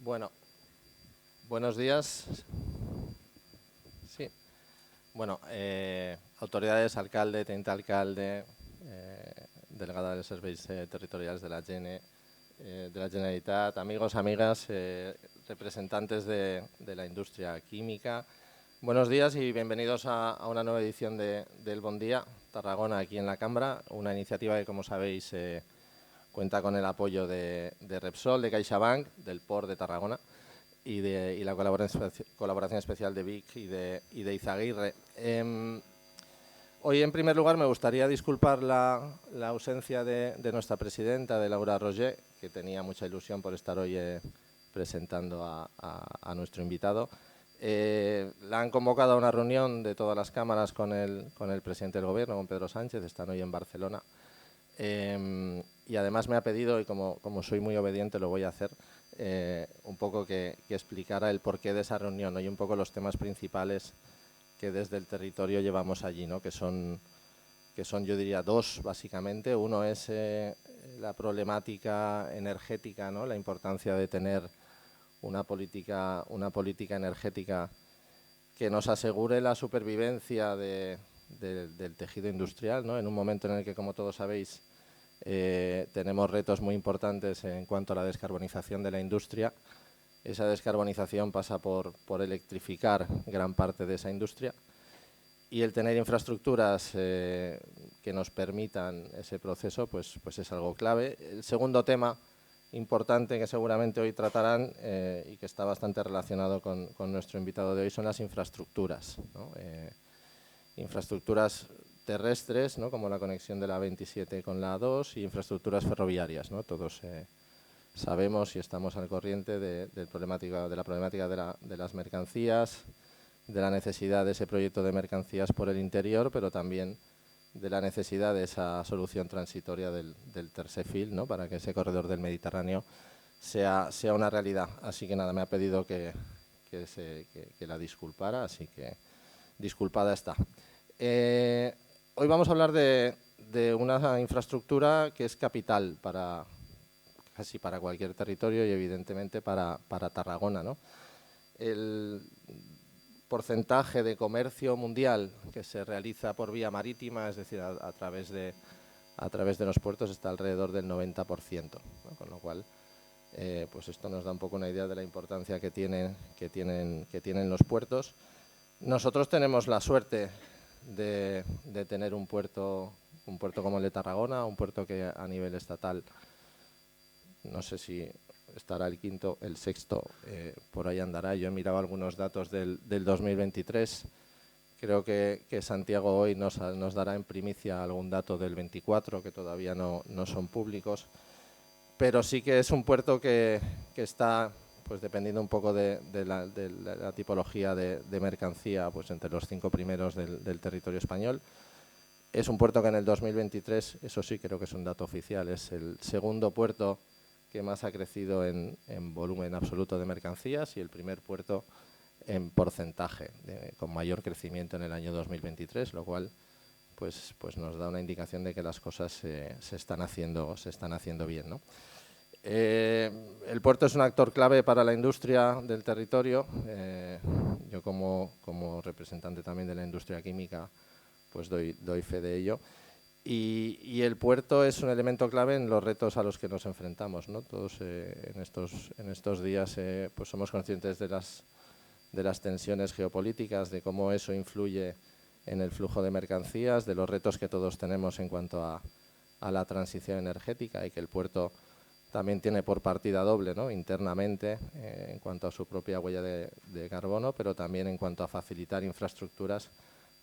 Bueno, buenos días. Sí. Bueno, autoridades, alcalde, teniente alcalde, delegada de serveis territorials de la Generalitat, amigos, amigas, representantes de la industria química. Buenos días y bienvenidos a una nueva edición del Bon Día Tarragona aquí en la Cambra, una iniciativa que, como sabéis, cuenta con el apoyo de Repsol, de CaixaBank, del Port de Tarragona y la colaboración especial de Vic y de Izaguirre. Hoy, en primer lugar, me gustaría disculpar la ausencia de nuestra presidenta, de Laura Roger, que tenía mucha ilusión por estar hoy presentando a nuestro invitado. La han convocado a una reunión de todas las cámaras con el presidente del Gobierno, con Pedro Sánchez, están hoy en Barcelona. Y además me ha pedido, y como soy muy obediente lo voy a hacer, un poco que explicara el porqué de esa reunión, ¿no? Y un poco los temas principales que desde el territorio llevamos allí, ¿no? que son yo diría dos básicamente. Uno es la problemática energética, ¿no? La importancia de tener una política energética que nos asegure la supervivencia del tejido industrial, ¿no? En un momento en el que, como todos sabéis, tenemos retos muy importantes en cuanto a la descarbonización de la industria. Esa descarbonización pasa por electrificar gran parte de esa industria y el tener infraestructuras que nos permitan ese proceso pues es algo clave. El segundo tema importante que seguramente hoy tratarán y que está bastante relacionado con nuestro invitado de hoy son las infraestructuras, ¿no? Infraestructuras terrestres, ¿no? Como la conexión de la 27 con la 2 y infraestructuras ferroviarias, ¿no? Todos sabemos y estamos al corriente de la problemática de las mercancías, de la necesidad de ese proyecto de mercancías por el interior, pero también de la necesidad de esa solución transitoria del tercer fil, ¿no? Para que ese corredor del Mediterráneo sea una realidad. Así que nada, me ha pedido que la disculpara, así que disculpada está. Hoy vamos a hablar de una infraestructura que es capital casi para cualquier territorio y evidentemente para Tarragona, ¿no? El porcentaje de comercio mundial que se realiza por vía marítima, es decir, a través de los puertos, está alrededor del 90%, ¿no? Con lo cual, pues esto nos da un poco una idea de la importancia que tienen los puertos. Nosotros tenemos la suerte de tener un puerto como el de Tarragona, un puerto que a nivel estatal, no sé si estará el quinto, el sexto, por ahí andará. Yo he mirado algunos datos del 2023. Creo que Santiago hoy nos dará en primicia algún dato del 24, que todavía no son públicos. Pero sí que es un puerto que está, pues dependiendo un poco de la tipología de mercancía, pues entre los 5 primeros del territorio español. Es un puerto que en el 2023, eso sí creo que es un dato oficial, es el segundo puerto que más ha crecido en volumen absoluto de mercancías y el primer puerto en porcentaje, con mayor crecimiento en el año 2023, lo cual pues nos da una indicación de que las cosas se están haciendo bien, ¿no? El puerto es un actor clave para la industria del territorio. Yo como representante también de la industria química pues doy fe de ello. Y el puerto es un elemento clave en los retos a los que nos enfrentamos, ¿no? Todos en estos días pues somos conscientes de las tensiones geopolíticas, de cómo eso influye en el flujo de mercancías, de los retos que todos tenemos en cuanto a la transición energética y que el puerto también tiene por partida doble, ¿no? Internamente en cuanto a su propia huella de carbono, pero también en cuanto a facilitar infraestructuras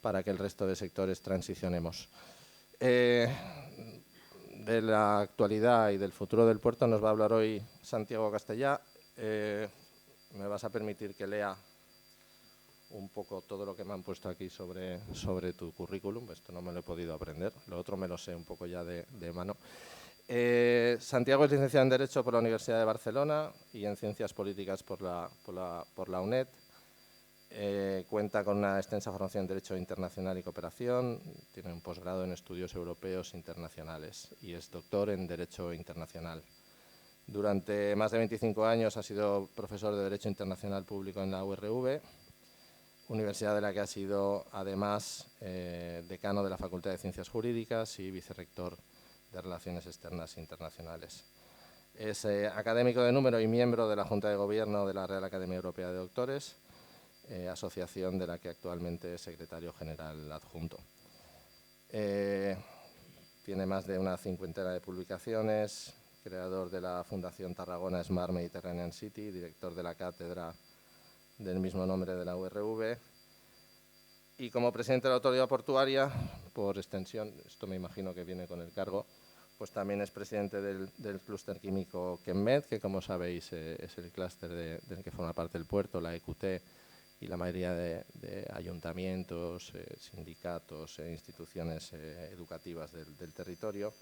para que el resto de sectores transicionemos. De la actualidad y del futuro del puerto nos va a hablar hoy Santiago Castellà. Me vas a permitir que lea un poco todo lo que me han puesto aquí sobre tu currículum. Esto no me lo he podido aprender, lo otro me lo sé un poco ya de mano. Santiago es licenciado en Derecho por la Universidad de Barcelona y en Ciencias Políticas por la UNED. Cuenta con una extensa formación en Derecho Internacional y Cooperación, tiene un posgrado en Estudios Europeos Internacionales y es doctor en Derecho Internacional. Durante más de 25 años ha sido profesor de Derecho Internacional Público en la URV, universidad de la que ha sido además decano de la Facultad de Ciencias Jurídicas y vicerrector de Relaciones Externas e Internacionales. Es académico de número y miembro de la Junta de Gobierno de la Real Academia Europea de Doctores, asociación de la que actualmente es secretario general adjunto. Tiene más de una cincuentena de publicaciones, creador de la Fundación Tarragona Smart Mediterranean City, director de la cátedra del mismo nombre de la URV, y como presidente de la Autoridad Portuaria, por extensión, esto me imagino que viene con el cargo, pues también es presidente del clúster químico Cemmed, que como sabéis es el clúster del que forma parte el puerto, la EQT y la mayoría de ayuntamientos, sindicatos e instituciones educativas del territorio.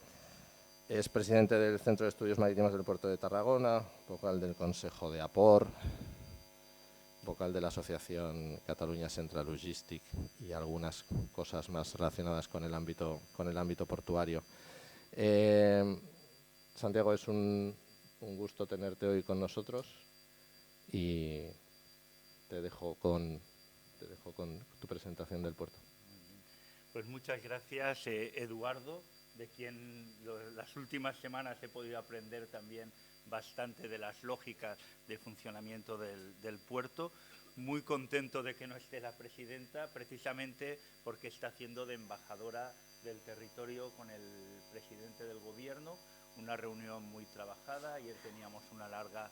Es presidente del Centro de Estudios Marítimos del Puerto de Tarragona, vocal del Consejo de APOR, vocal de la Asociación Cataluña Central Logistic y algunas cosas más relacionadas con el ámbito portuario. Santiago, es un gusto tenerte hoy con nosotros y te dejo con tu presentación del puerto. Pues muchas gracias, Eduardo, de quien las últimas semanas he podido aprender también bastante de las lógicas de funcionamiento del puerto. Muy contento de que no esté la presidenta, precisamente porque está haciendo de embajadora del territorio con el presidente del gobierno. Una reunión muy trabajada. Ayer teníamos una larga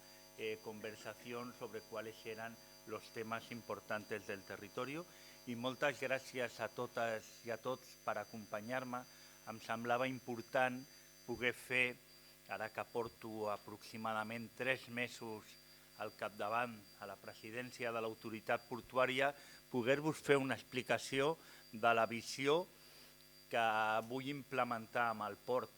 conversación sobre cuáles eran los temas importantes del territorio. I moltes gràcies a totes i a tots per acompanyar-me. Em semblava important poder fer, ara que porto aproximadament 3 mesos al capdavant a la presidència de l'autoritat portuària, poder-vos fer una explicació de la visió que vull implementar amb el port.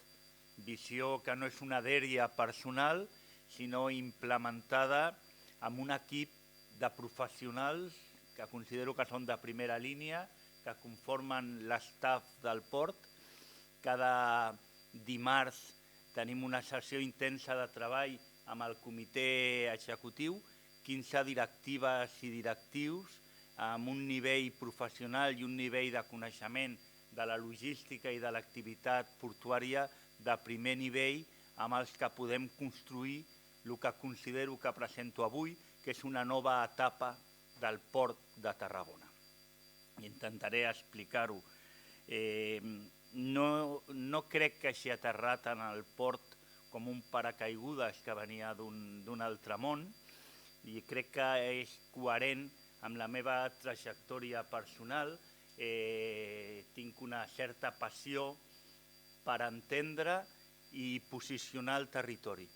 Visió que no és una dèria personal, sinó implementada amb un equip de professionals que considero que són de primera línia, que conformen l'estaf del port. Cada dimarts tenim una sessió intensa de treball amb el comitè executiu, 15 directives i directius amb un nivell professional i un nivell de coneixement de la logística i de l'activitat portuària de primer nivell amb els que podem construir el que considero que presento avui, que és una nova etapa del port de Tarragona. Intentaré explicar-ho. No crec que hagi aterrat en el port com un paracaigudes que venia d'un altre món i crec que és coherent amb la meva trajectòria personal. Tinc una certa passió per entendre i posicionar el territori.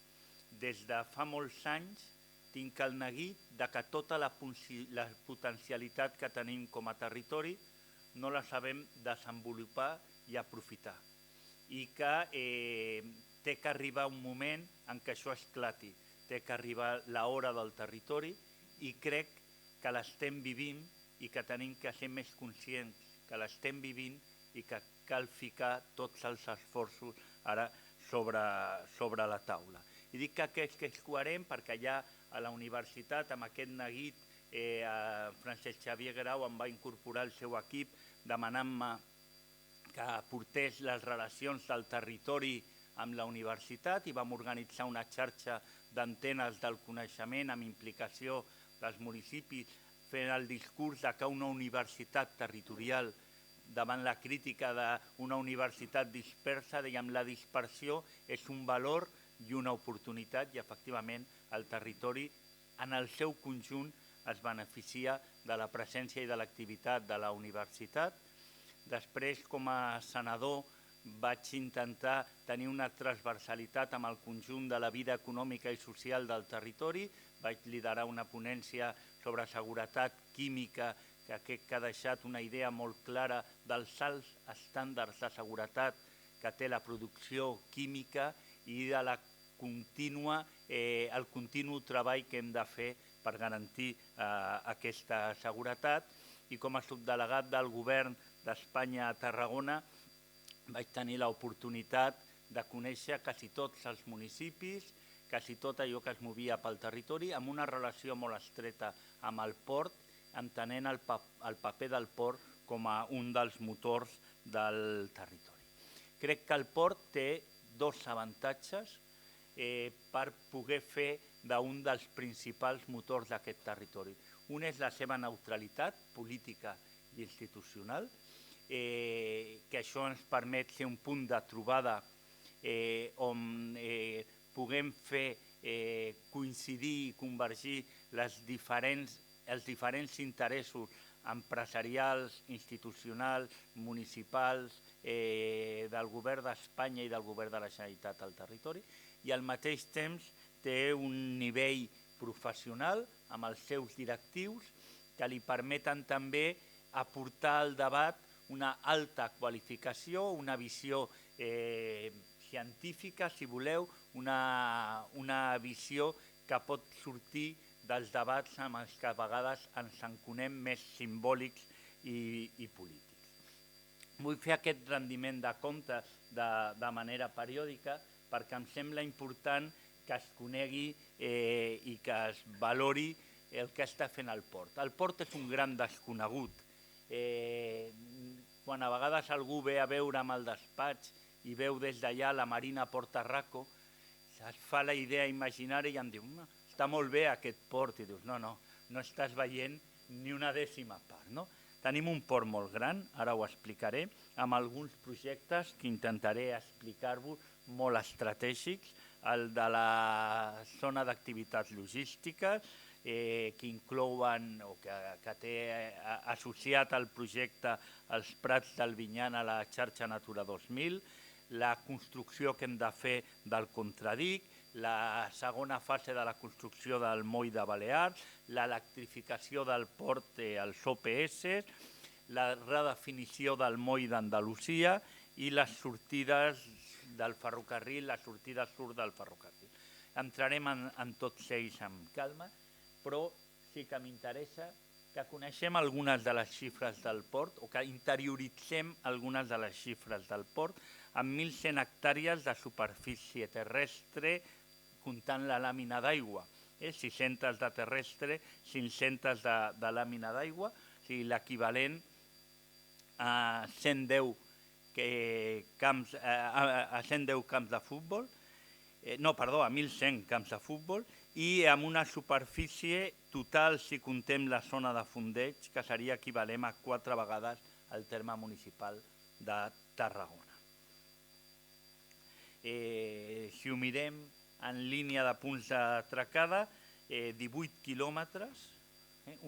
Des de fa molts anys tinc el neguit que tota la potencialitat que tenim com a territori no la sabem desenvolupar i aprofitar. I que té que arribar un moment en què això esclati, té que arribar l'hora del territori i crec que l'estem vivint i que tenim que ser més conscients que l'estem vivint i que cal ficar tots els esforços ara sobre la taula. I dic que és coherent perquè ja a la universitat, amb aquest neguit, Francesc Xavier Grau em va incorporar al seu equip demanant-me que portés les relacions del territori amb la universitat i vam organitzar una xarxa d'antenes del coneixement amb implicació dels municipis fent el discurs que una universitat territorial davant la crítica d'una universitat dispersa, diguem, la dispersió és un valor i una oportunitat i efectivament el territori en el seu conjunt es beneficia de la presència i de l'activitat de la universitat. Després, com a senador, vaig intentar tenir una transversalitat amb el conjunt de la vida econòmica i social del territori. Vaig liderar una ponència sobre seguretat química que ha deixat una idea molt clara dels alts estàndards de seguretat que té la producció química i de el continu treball que hem de fer per garantir aquesta seguretat. I com a subdelegat del govern d'Espanya a Tarragona vaig tenir l'oportunitat de conèixer quasi tots els municipis quasi tot allò que es movia pel territori, amb una relació molt estreta amb el port, entenent el paper del port com a un dels motors del territori. Crec que el port té dos avantatges per poder fer d'un dels principals motors d'aquest territori. Un és la seva neutralitat política i institucional, que això ens permet ser un punt de trobada on puguem fer coincidir i convergir els diferents interessos empresarials, institucionals, municipals, del govern d'Espanya i del govern de la Generalitat al territori, i al mateix temps té un nivell professional amb els seus directius que li permeten també aportar al debat una alta qualificació, una visió científica, si voleu, una visió que pot sortir dels debats amb els que a vegades ens enconem més simbòlics i polítics. Vull fer aquest rendiment de comptes de manera periòdica perquè em sembla important que es conegui i que es valori el que està fent el port. El port és un gran desconegut. Quan a vegades algú ve a veure'm al despatx i veu des d'allà la Marina Porta Raco, es fa la idea imaginària i em diu està molt bé aquest port, i dius no estàs veient ni una dècima part. Tenim un port molt gran, ara ho explicaré, amb alguns projectes que intentaré explicar-vos molt estratègics, el de la zona d'activitats logístiques, que inclouen o que té associat al projecte els Prats del Vinyana a la xarxa Natura 2000, la construcció que hem de fer del contradic, la segona fase de la construcció del moll de Balears, l'electrificació del port als OPS, la redefinició del moll d'Andalusia i les sortides del ferrocarril, la sortida sud del ferrocarril. Entrarem en tots ells amb calma, però sí que m'interessa que coneixem algunes de les xifres del port o que interioritzem algunes de les xifres del port amb 1.100 hectàrees de superfície terrestre comptant la làmina d'aigua, 600 de terrestre, 500 de làmina d'aigua, o sigui, l'equivalent a 110 camps de futbol, a 1.100 camps de futbol, i amb una superfície total, si comptem la zona de fondeig, que seria equivalent a 4 vegades el terme municipal de Tarragona. Si ho mirem en línia de punts d'atracada, 18 quilòmetres,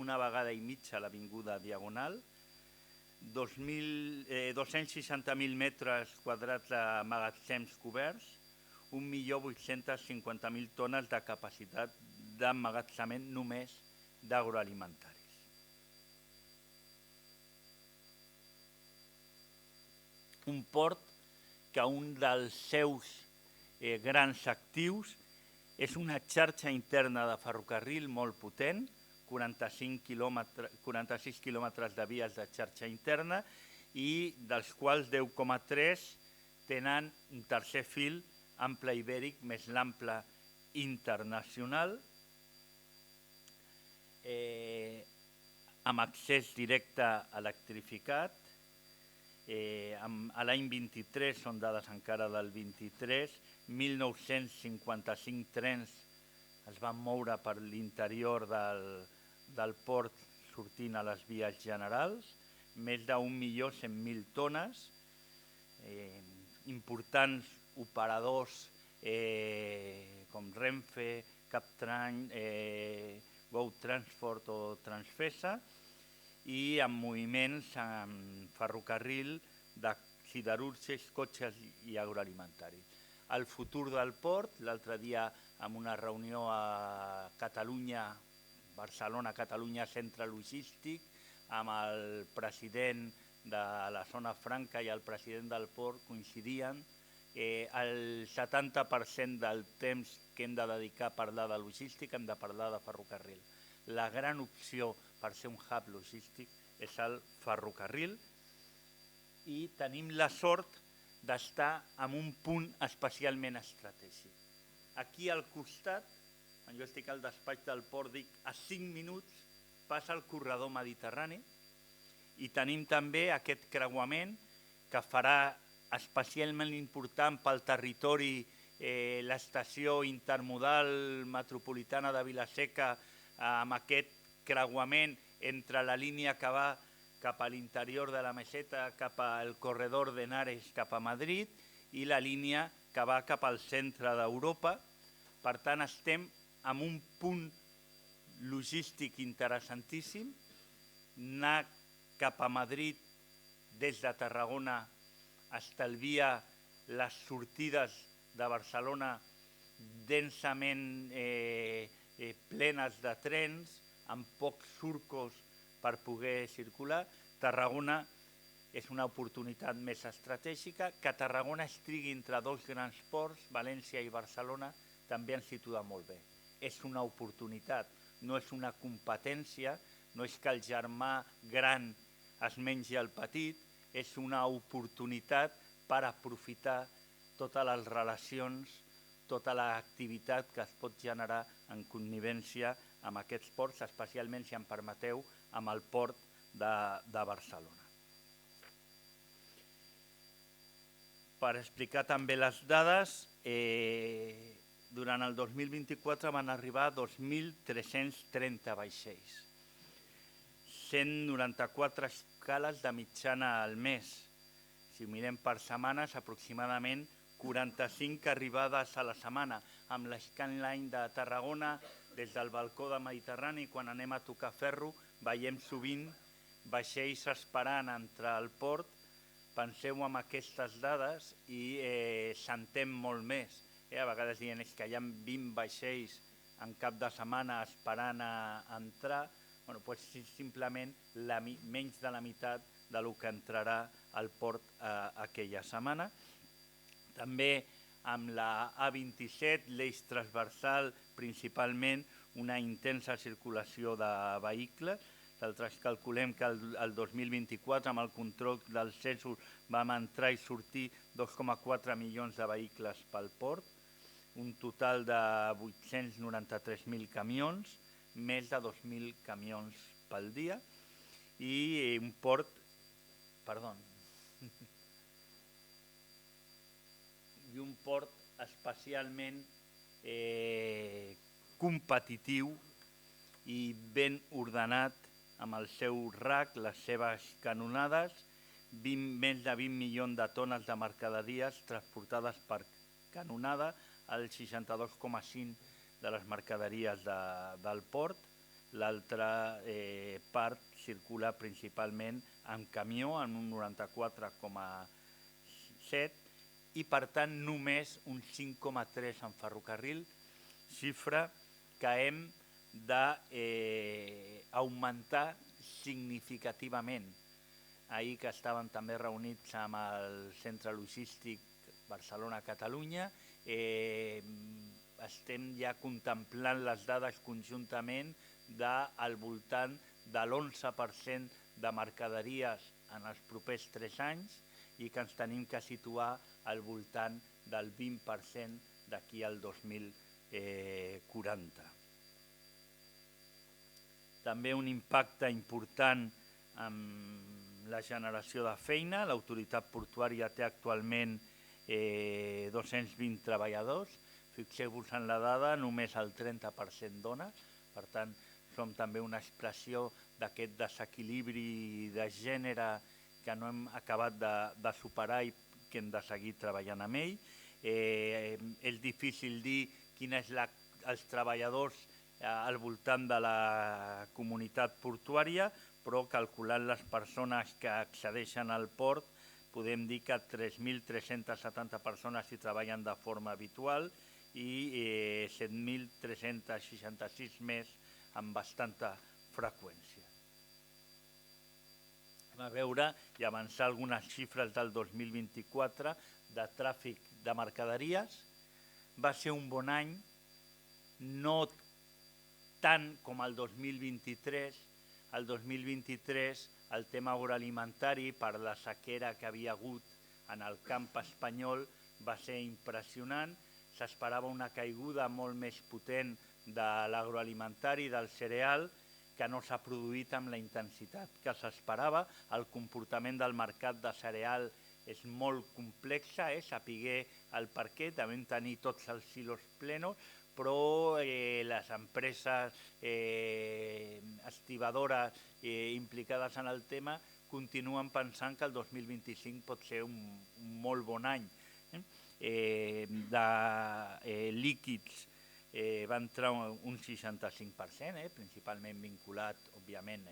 una vegada i mitja a l'avinguda Diagonal, 260.000 metres quadrats de magatzems coberts, 1.850.000 tones de capacitat d'emmagatzemament només d'agroalimentaris. Un port que un dels seus grans actius és una xarxa interna de ferrocarril molt potent, 46 quilòmetres de vies de xarxa interna i dels quals 10,3 tenen un tercer fil ample ibèric més l'ample internacional, amb accés directe electrificat. A l'any 23, són dades encara del 23, 1.955 trens es van moure per l'interior del port sortint a les vies generals, més de 1.100.000 tones, importants operadors com Renfe, Captran, Go Transport o Transfesa, i amb moviments en ferrocarril de siderúrgics, cotxes i agroalimentaris. El futur del port, l'altre dia en una reunió a Catalunya, Barcelona-Catalunya Centre Logístic, amb el president de la zona franca i el president del port coincidien el 70% del temps que hem de dedicar a parlar de logística hem de parlar de ferrocarril. La gran opció per ser un hub logístic és el ferrocarril i tenim la sort d'estar en un punt especialment estratègic. Aquí al costat, quan jo estic al despatx del port, dic a 5 minuts passa el corredor mediterrani i tenim també aquest creuament que farà especialment important pel territori l'estació intermodal metropolitana de Vila-seca amb aquest creuament entre la línia que va cap a l'interior de la meseta, cap al corredor d'Henares cap a Madrid i la línia que va cap al centre d'Europa. Per tant, estem en un punt logístic interessantíssim. Anar cap a Madrid des de Tarragona estalvia les sortides de Barcelona densament plenes de trens, amb pocs surcos per poder circular. Tarragona és una oportunitat més estratègica. Que Tarragona es trigui entre dos grans ports, València i Barcelona, també ens situa molt bé. És una oportunitat, no és una competència, no és que el germà gran es mengi el petit, és una oportunitat per aprofitar totes les relacions, tota l'activitat que es pot generar en connivència amb aquests ports, especialment, si em permeteu, amb el port de Barcelona. Per explicar també les dades, durant el 2024 van arribar 2.330 vaixells, 194 escales de mitjana al mes. Si ho mirem per setmanes, aproximadament 45 arribades a la setmana. Amb l'Skyline de Tarragona, des del balcó de Mediterrani, quan anem a tocar ferro, veiem sovint vaixells esperant entre el port. Penseu en aquestes dades i sentem molt més. A vegades dient que hi ha 20 vaixells en cap de setmana esperant a entrar. Simplement menys de la meitat del que entrarà al port aquella setmana. També amb la A27, l'eix transversal, principalment una intensa circulació de vehicles. Nosaltres calculem que el 2024, amb el control dels censos, vam entrar i sortir 2,4 milions de vehicles pel port, un total de 893.000 camions, més de 2.000 camions pel dia, i un port, especialment competitiu i ben ordenat amb el seu RAC, les seves canonades, més de 20 milions de tones de mercaderies transportades per canonada, el 62,5% de les mercaderies del port. L'altra part circula principalment en camió, en un 94,7%, i per tant només un 5,3% en ferrocarril, xifra que hem d'augmentar significativament. Ahir que estàvem també reunits amb el centre logístic Barcelona-Catalunya, estem ja contemplant les dades conjuntament del voltant de l'11% de mercaderies en els propers 3 anys i que ens tenim que situar al voltant del 20% d'aquí al 2040. També un impacte important en la generació de feina. L'autoritat portuària té actualment 220 treballadors. Fixeu-vos en la dada, només el 30% dones. Per tant, som també una expressió d'aquest desequilibri de gènere que no hem acabat de superar i que hem de seguir treballant amb ell. És difícil dir quins són els treballadors al voltant de la comunitat portuària, però calculant les persones que accedeixen al port, podem dir que 3.370 persones hi treballen de forma habitual i 7.366 més amb bastanta freqüència. Anem a veure i avançar algunes xifres del 2024 de tràfic de mercaderies. Va ser un bon any, no tant com el 2023. El 2023 el tema agroalimentari, per la sequera que havia hagut en el camp espanyol, va ser impressionant. s'esperava una caiguda molt més potent de l'agroalimentari, del cereal, que no s'ha produït amb la intensitat que s'esperava. El comportament del mercat de cereal és molt complex, sapiguer el per què, devem tenir tots els silos plenos, però les empreses estibadores implicades en el tema continuen pensant que el 2025 pot ser un molt bon any. De líquids va entrar un 65%, principalment vinculat, òbviament,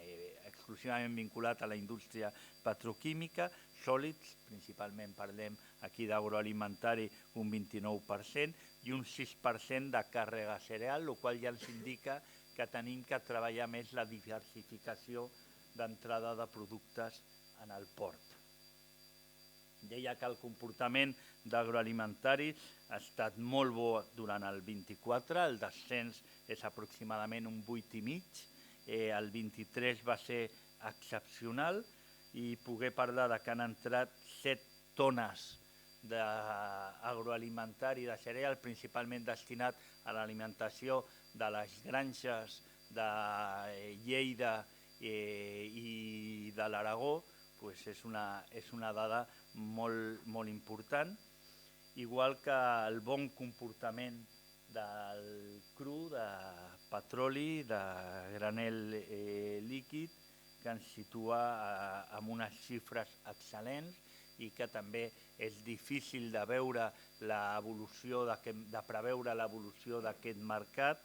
exclusivament vinculat a la indústria petroquímica, sòlids, principalment parlem aquí d'agroalimentari, un 29%, i un 6% de càrrega cereal, el qual ja ens indica que tenim que treballar més la diversificació d'entrada de productes en el port. Deia que el comportament d'agroalimentari ha estat molt bo durant el 24, el descens és aproximadament un 8,5, el 23 va ser excepcional i poder parlar que han entrat 7 tones d'agroalimentari de cereal, principalment destinat a l'alimentació de les granges de Lleida i de l'Aragó, és una dada molt important, igual que el bon comportament del cru, de petroli, de granel líquid, que ens situa en unes xifres excel·lents i que també és difícil de veure l'evolució, de preveure l'evolució d'aquest mercat,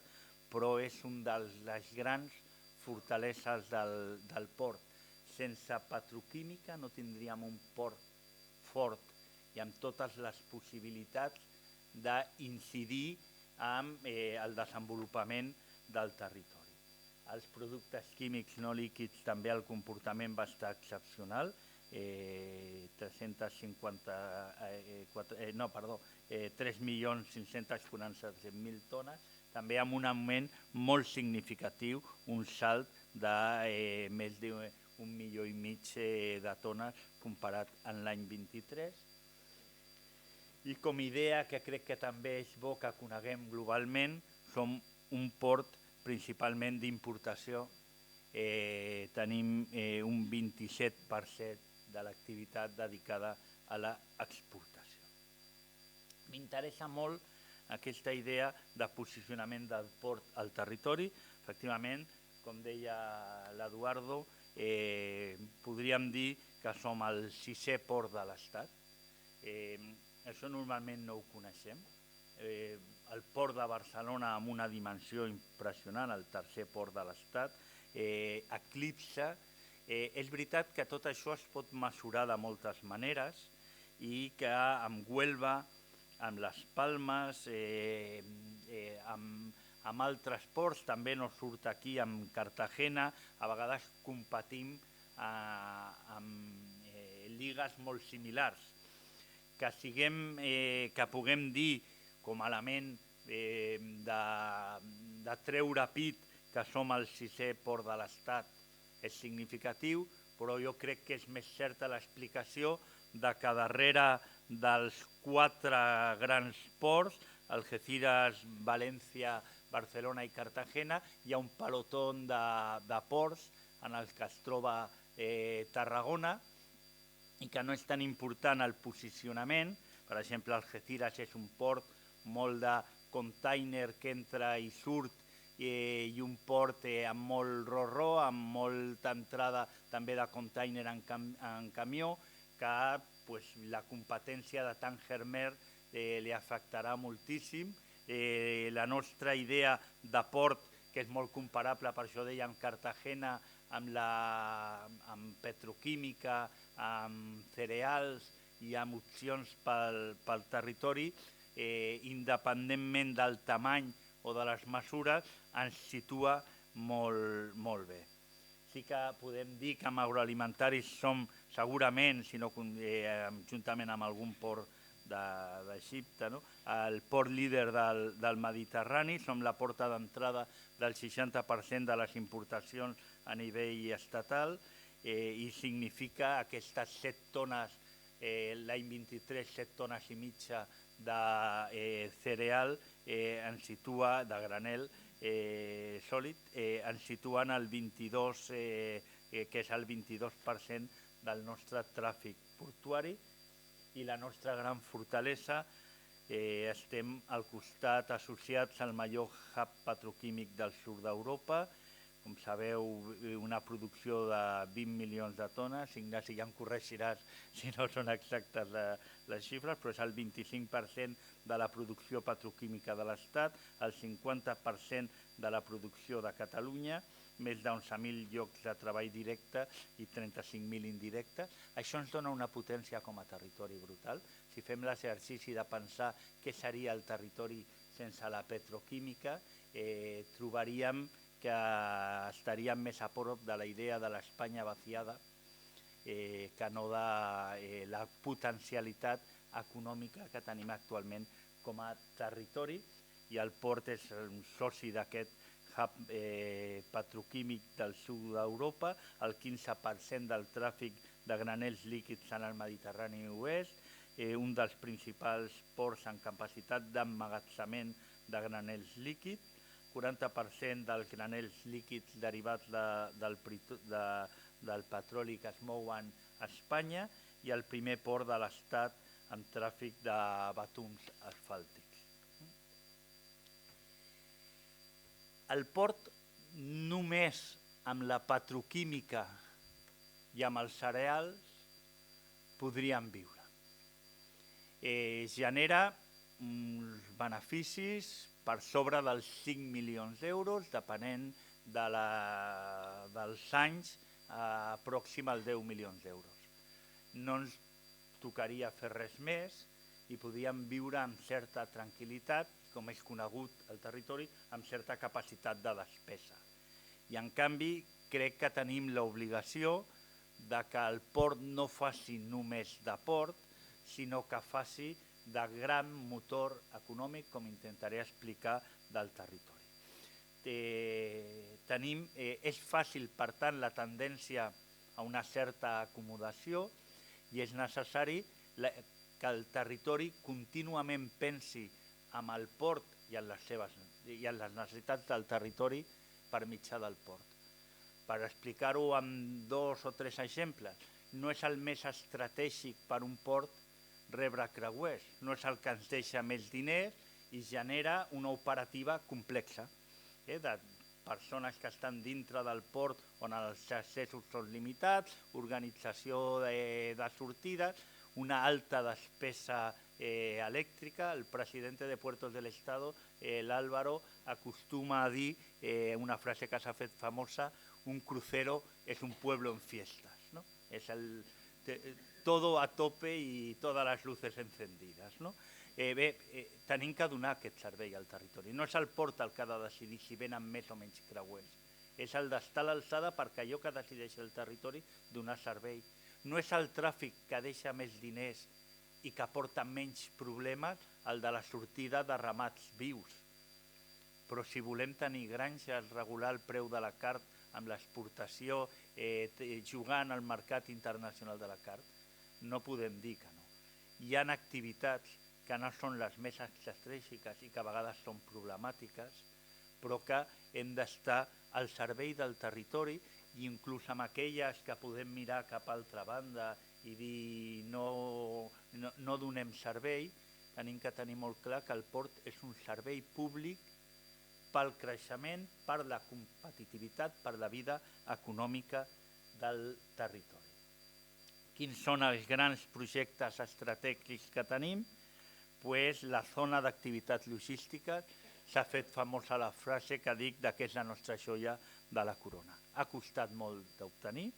però és una de les grans fortaleses del port. Sense petroquímica no tindríem un port fort i amb totes les possibilitats d'incidir en el desenvolupament del territori. Els productes químics no líquids també el comportament va estar excepcional, 3.547.000 tones, també amb un augment molt significatiu, un salt de més d'1,5 milió de tones comparat amb l'any 23. I com a idea, que crec que també és bo que coneguem globalment, som un port principalment d'importació. Tenim un 27% de l'activitat dedicada a l'exportació. M'interessa molt aquesta idea de posicionament del port al territori. Efectivament, com deia l'Eduardo, podríem dir que som el 6è port de l'Estat. Això normalment no ho coneixem. El port de Barcelona, amb una dimensió impressionant, el 3è port de l'Estat, eclipsa. És veritat que tot això es pot mesurar de moltes maneres i que amb Huelva, amb les Palmes, amb altres ports, també no surt aquí, amb Cartagena, a vegades competim amb lligues molt similars. Que puguem dir com a element de treure pit que som el 6è port de l'Estat és significatiu, però jo crec que és més certa l'explicació de que darrere dels 4 grans ports, Algeciras, València, Barcelona i Cartagena, hi ha un pelotó de ports en els que es troba Tarragona i que no és tan important el posicionament. Per exemple, Algeciras és un port molt de container que entra i surt i un port amb molt ro-ro, amb molta entrada també de container en camió, que la competència de Tanger-Mer li afectarà moltíssim. La nostra idea de port, que és molt comparable, per això deia, amb Cartagena, amb petroquímica, amb cereals i amb opcions pel territori, independentment del tamany o de les mesures, ens situa molt bé. Sí que podem dir que amb agroalimentaris som segurament, juntament amb algun port d'Egipte, el port líder del Mediterrani, som la porta d'entrada del 60% de les importacions a nivell estatal i significa aquestes 7 tones, l'any 23, 7 tones i mitja de cereal ens situa, de granel sòlid, ens situa en el 22, que és el 22% del nostre tràfic portuari, i la nostra gran fortalesa, estem al costat associats al major hub petroquímic del sud d'Europa. Com sabeu, una producció de 20 milions de tones. Ignasi, ja em corregiràs si no són exactes les xifres, però és el 25% de la producció petroquímica de l'Estat, el 50% de la producció de Catalunya, més d'11.000 llocs de treball directe i 35.000 indirectes. Això ens dona una potència com a territori brutal. Si fem l'exercici de pensar què seria el territori sense la petroquímica, trobaríem que estaríem més a prop de la idea de l'Espanya vaciada que no de la potencialitat econòmica que tenim actualment com a territori, i el port és un soci d'aquest hub petroquímic del sud d'Europa. El 15% del tràfic de granels líquids en el Mediterrani oest, un dels principals ports amb capacitat d'emmagatzemament de granels líquids, 40% dels granels líquids derivats del petroli que es mouen a Espanya, i el primer port de l'Estat amb tràfic de batums asfàltics. El port només amb la petroquímica i amb els cereals podríem viure. Genera uns beneficis per sobre dels 5 milions d'euros, depenent dels anys, pròxim als 10 milions d'euros. No ens tocaria fer res més i podíem viure amb certa tranquil·litat, com és conegut el territori, amb certa capacitat de despesa. I en canvi crec que tenim l'obligació de que el port no faci només de port, sinó que faci de gran motor econòmic, com intentaré explicar, del territori. És fàcil, per tant, la tendència a una certa acomodació, i és necessari que el territori contínuament pensi en el port i en les necessitats del territori per mitjà del port. Per explicar-ho amb 2 o 3 exemples, no és el més estratègic per un port rebre creuers, no és el que ens deixa més diners i genera una operativa complexa, de persones que estan dintre del port on els accessos són limitats, organització de sortides, una alta despesa elèctrica. El president de Puertos del Estado, l'Álvaro, acostuma a dir una frase que s'ha fet famosa: un crucero es un pueblo en fiestas, ¿no? Es todo a tope i totes les luces encendides. Tenim que donar aquest servei al territori. No és el port el que ha de decidir si venen més o menys creuers. És el d'estar a l'alçada perquè allò que decideix el territori donar servei. No és el tràfic que deixa més diners i que porta menys problemes el de la sortida de ramats vius. Però si volem tenir granges, regular el preu de la carn amb l'exportació, jugant al mercat internacional de la carn, no podem dir que no. Hi ha activitats que no són les més estratègiques i que a vegades són problemàtiques, però que hem d'estar al servei del territori, i inclús amb aquelles que podem mirar cap a altra banda i dir no donem servei, tenim que tenir molt clar que el port és un servei públic pel creixement, per la competitivitat, per la vida econòmica del territori. Quins són els grans projectes estratègics que tenim? La zona d'activitats logístiques. S'ha fet famosa la frase que dic que és la nostra joia de la corona. Ha costat molt d'obtenir.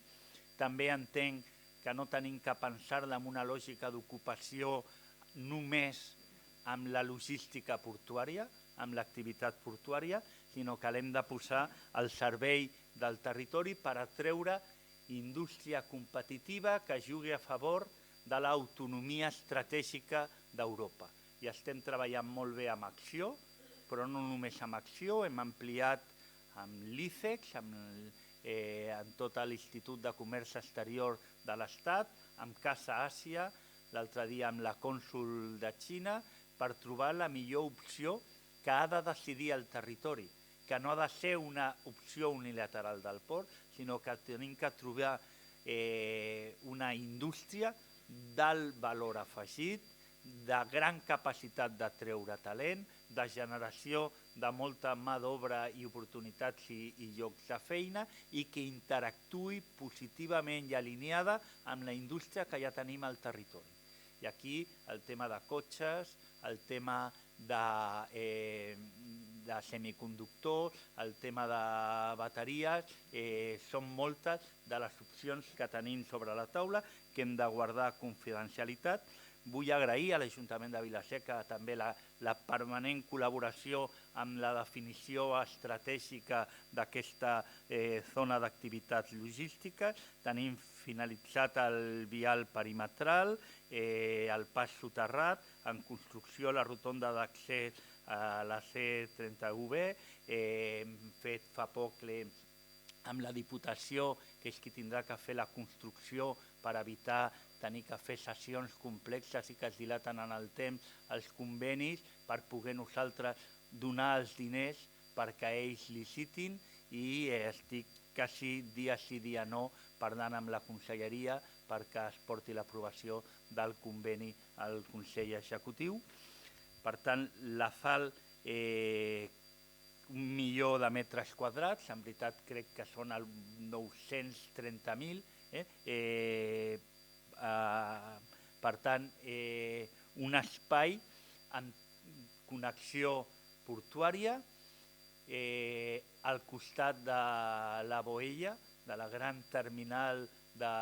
També entenc que no tenim que pensar-la en una lògica d'ocupació només amb la logística portuària, amb l'activitat portuària, sinó que l'hem de posar al servei del territori per atreure indústria competitiva que jugui a favor de l'autonomia estratègica d'Europa. I estem treballant molt bé amb Acció, però no només amb Acció, hem ampliat amb l'ICEX, amb tot l'Institut de Comerç Exterior de l'Estat, amb Casa Àsia, l'altre dia amb la cònsol de Xina, per trobar la millor opció que ha de decidir el territori, que no ha de ser una opció unilateral del port, sinó que tenim que trobar una indústria d'alt valor afegit, de gran capacitat de treure talent, de generació de molta mà d'obra i oportunitats i llocs de feina i que interactuï positivament i alineada amb la indústria que ja tenim al territori. I aquí el tema de cotxes, el tema de semiconductors, el tema de bateries, són moltes de les opcions que tenim sobre la taula que hem de guardar confidencialitat. Vull agrair a l'Ajuntament de Vila-seca també la permanent col·laboració amb la definició estratègica d'aquesta zona d'activitats logístiques. Tenim finalitzat el vial perimetral, el pas soterrat, en construcció la rotonda d'accés a la C31B. Hem fet fa poc amb la Diputació, que és qui tindrà que fer la construcció per evitar tenir que fer sessions complexes i que es dilaten en el temps, els convenis, per poder nosaltres donar els diners perquè ells licitin, i estic quasi dia sí, dia no, parlant amb la Conselleria perquè es porti l'aprovació del conveni al Consell Executiu. Per tant, la FAL, 1 milió de metres quadrats, en veritat crec que són 930.000, per tant, un espai amb connexió portuària al costat de la Boella, de la gran terminal de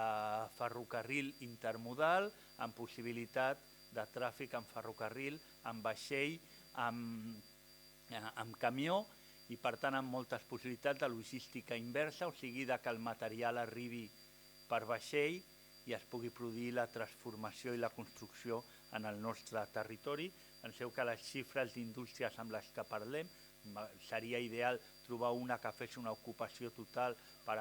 ferrocarril intermodal, amb possibilitat de tràfic en ferrocarril, amb vaixell, amb camió, i per tant amb moltes possibilitats de logística inversa, o sigui que el material arribi per vaixell i es pugui produir la transformació i la construcció en el nostre territori. Penseu que les xifres d'indústries amb les que parlem, seria ideal trobar una que fes una ocupació total per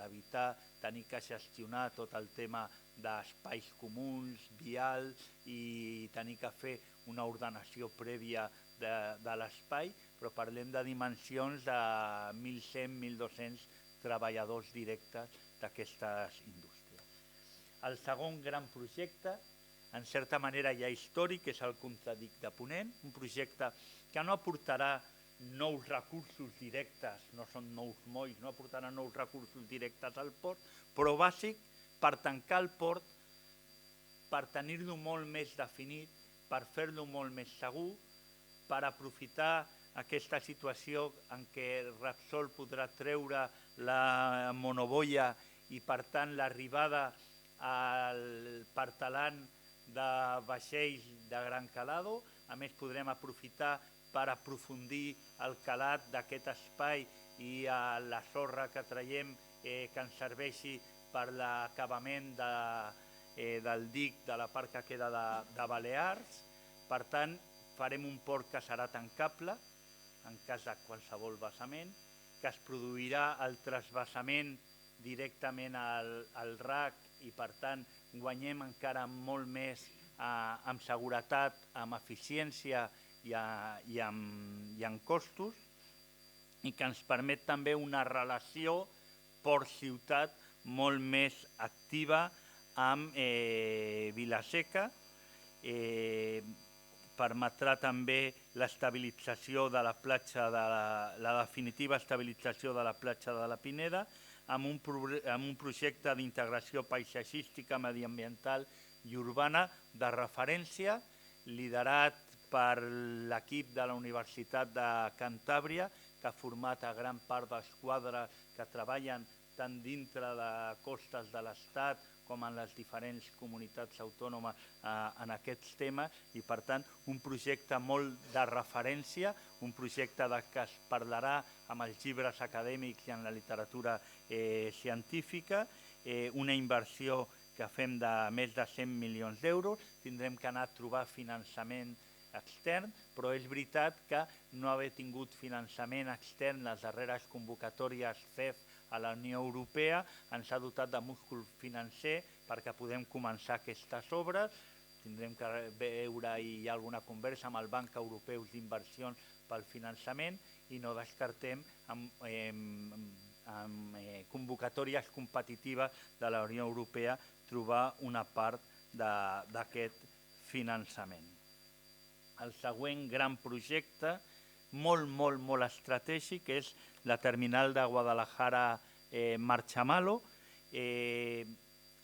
evitar tenir que gestionar tot el tema d'espais comuns, vials, i tenir que fer una ordenació prèvia de l'espai, però parlem de dimensions de 1.100-1.200 treballadors directes d'aquestes indústries. El segon gran projecte, en certa manera ja històric, és el Contradic de Ponent, un projecte que no aportarà nous recursos directes, no són nous molls, no aportarà nous recursos directes al port, però bàsic per tancar el port, per tenir-lo molt més definit, per fer-lo molt més segur, per aprofitar aquesta situació en què Repsol podrà treure la monoboia i, per tant, l'arribada al partalant de vaixells de gran calado. A més, podrem aprofitar per aprofundir el calat d'aquest espai i la sorra que traiem que ens serveixi per l'acabament del dic de la part que queda de Balears. Per tant, farem un port que serà tancable en cas de qualsevol vessament, que es produirà el trasbassament directament al RAC i, per tant, guanyem encara molt més amb seguretat, amb eficiència i en costos, i que ens permet també una relació port-ciutat molt més activa amb Vila-seca. Permetrà també l'estabilització de la platja, la definitiva estabilització de la platja de la Pineda, amb un projecte d'integració paisatgística, mediambiental i urbana de referència, liderat per l'equip de la Universitat de Cantàbria, que ha format a gran part dels quadres que treballen tant dintre de costes de l'Estat com en les diferents comunitats autònomes en aquests temes, i, per tant, un projecte molt de referència, un projecte que es parlarà amb els llibres acadèmics i en la literatura científica, una inversió que fem de més de 100 milions d'euros. Tindrem que anar a trobar finançament extern, però és veritat que no haver tingut finançament extern les darreres convocatòries CEF a la Unió Europea ens ha dotat de múscul financer perquè podem començar aquestes obres. tindrem que veure i hi ha alguna conversa amb el Banc Europeu d'Inversions pel finançament i no descartem amb convocatòries competitives de la Unió Europea trobar una part d'aquest finançament. El següent gran projecte, molt estratègic, és la terminal de Guadalajara-Marchamalo.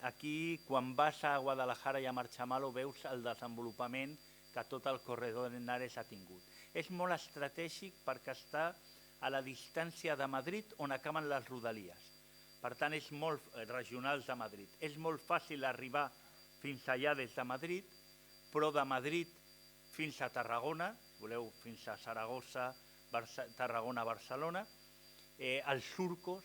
Aquí, quan vas a Guadalajara i a Marchamalo, veus el desenvolupament que tot el corredor de Henares ha tingut. És molt estratègic perquè està a la distància de Madrid on acaben les rodalies. Per tant, és molt regionals de Madrid. És molt fàcil arribar fins allà des de Madrid, però de Madrid fins a Tarragona, voleu fins a Saragossa, Tarragona-Barcelona, els surcos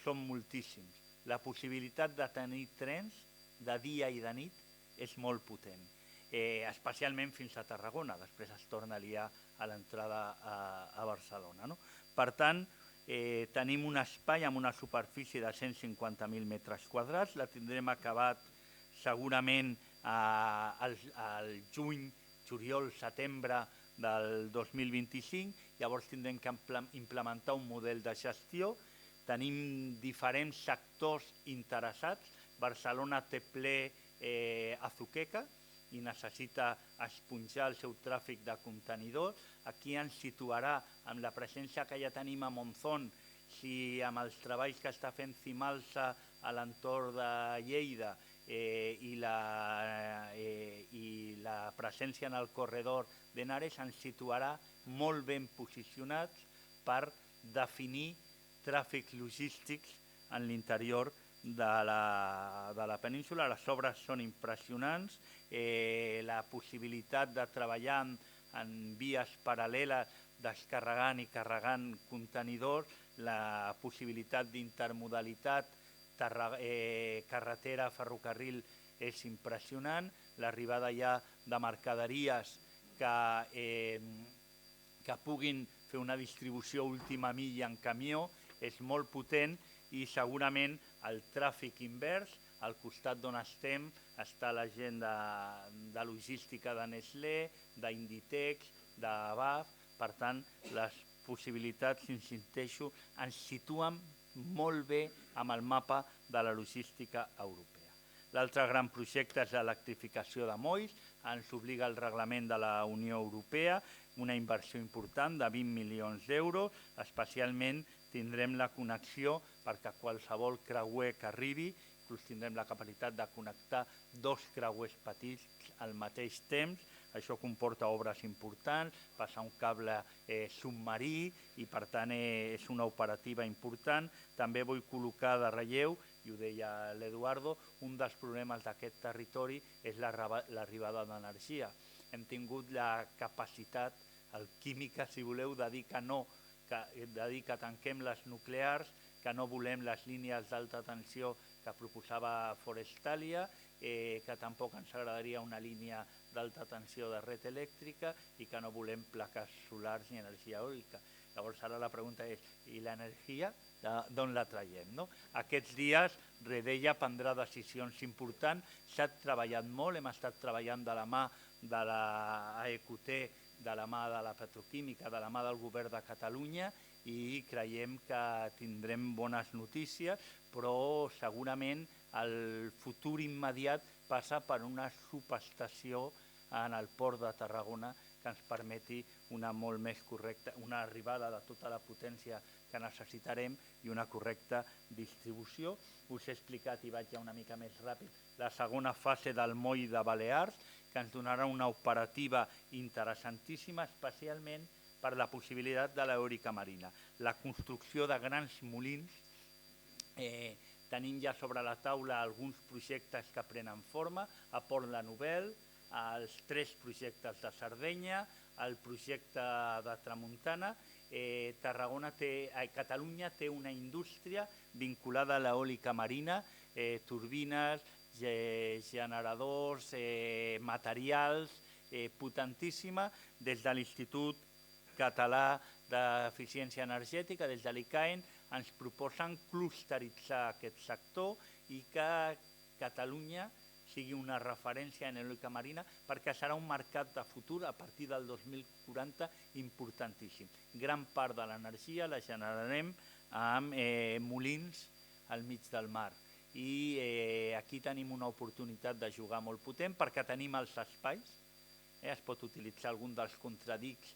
són moltíssims. La possibilitat de tenir trens de dia i de nit és molt potent, especialment fins a Tarragona, després es torna a liar a l'entrada a Barcelona. Per tant, tenim un espai amb una superfície de 150.000 metres quadrats, la tindrem acabat segurament al juny, juliol, setembre del 2025, llavors tindrem que implementar un model de gestió. Tenim diferents sectors interessats. Barcelona té ple Azuqueca i necessita esponjar el seu tràfic de contenidors. Aquí ens situarà amb la presència que ja tenim a Monzón, si amb els treballs que està fent Cimalsa a l'entorn de Lleida i la presència en el corredor d'Henares ens situarà molt ben posicionats per definir tràfics logístics en l'interior de la península. Les obres són impressionants, la possibilitat de treballar en vies paral·leles descarregant i carregant contenidors, la possibilitat d'intermodalitat carretera, ferrocarril és impressionant, l'arribada ja de mercaderies que puguin fer una distribució última milla en camió és molt potent i segurament el tràfic invers, al costat d'on estem, està la gent de logística de Nestlé, d'Inditex, de BAF, per tant, les possibilitats, insisteixo, ens situen molt bé amb el mapa de la logística europea. L'altre gran projecte és l'electrificació de molls, ens obliga el reglament de la Unió Europea, una inversió important de 20 milions d'euros, especialment tindrem la connexió perquè qualsevol creuer que arribi, inclús tindrem la capacitat de connectar 2 creuers petits al mateix temps. Això comporta obres importants, passar un cable submarí i per tant és una operativa important. També vull col·locar de relleu, i ho deia l'Eduardo, un dels problemes d'aquest territori és l'arribada d'energia. Hem tingut la capacitat alquímica, si voleu, de dir que no, de dir que tanquem les nuclears, que no volem les línies d'alta tensió que proposava Forestalia, que tampoc ens agradaria una línia d'alta tensió de red elèctrica i que no volem plaques solars ni energia eòlica. Llavors ara la pregunta és, i l'energia d'on la traiem? Aquests dies Redella prendrà decisions importants, s'ha treballat molt, hem estat treballant de la mà de l'AEQT, de la mà de la petroquímica, de la mà del govern de Catalunya i creiem que tindrem bones notícies, però segurament el futur immediat passa per una subestació en el port de Tarragona que ens permeti una molt més correcta, una arribada de tota la potència que necessitarem i una correcta distribució. Us he explicat, i vaig ja una mica més ràpid, la segona fase del moll de Balears, que ens donarà una operativa interessantíssima, especialment per la possibilitat de l'eòlica marina. La construcció de grans molins, tenim ja sobre la taula alguns projectes que prenen forma, a Port-la-Nouvelle, els 3 projectes de Sardenya, el projecte de Tramuntana. Catalunya té una indústria vinculada a l'eòlica marina, turbines, generadors, materials, potentíssima. Des de l'Institut Català d'Eficiència Energètica, des de l'ICAEN, ens proposen clusteritzar aquest sector i que Catalunya sigui una referència en eòlica marina, perquè serà un mercat de futur a partir del 2040 importantíssim. Gran part de l'energia la generarem amb molins al mig del mar. I aquí tenim una oportunitat de jugar molt potent perquè tenim els espais, es pot utilitzar algun dels contradics,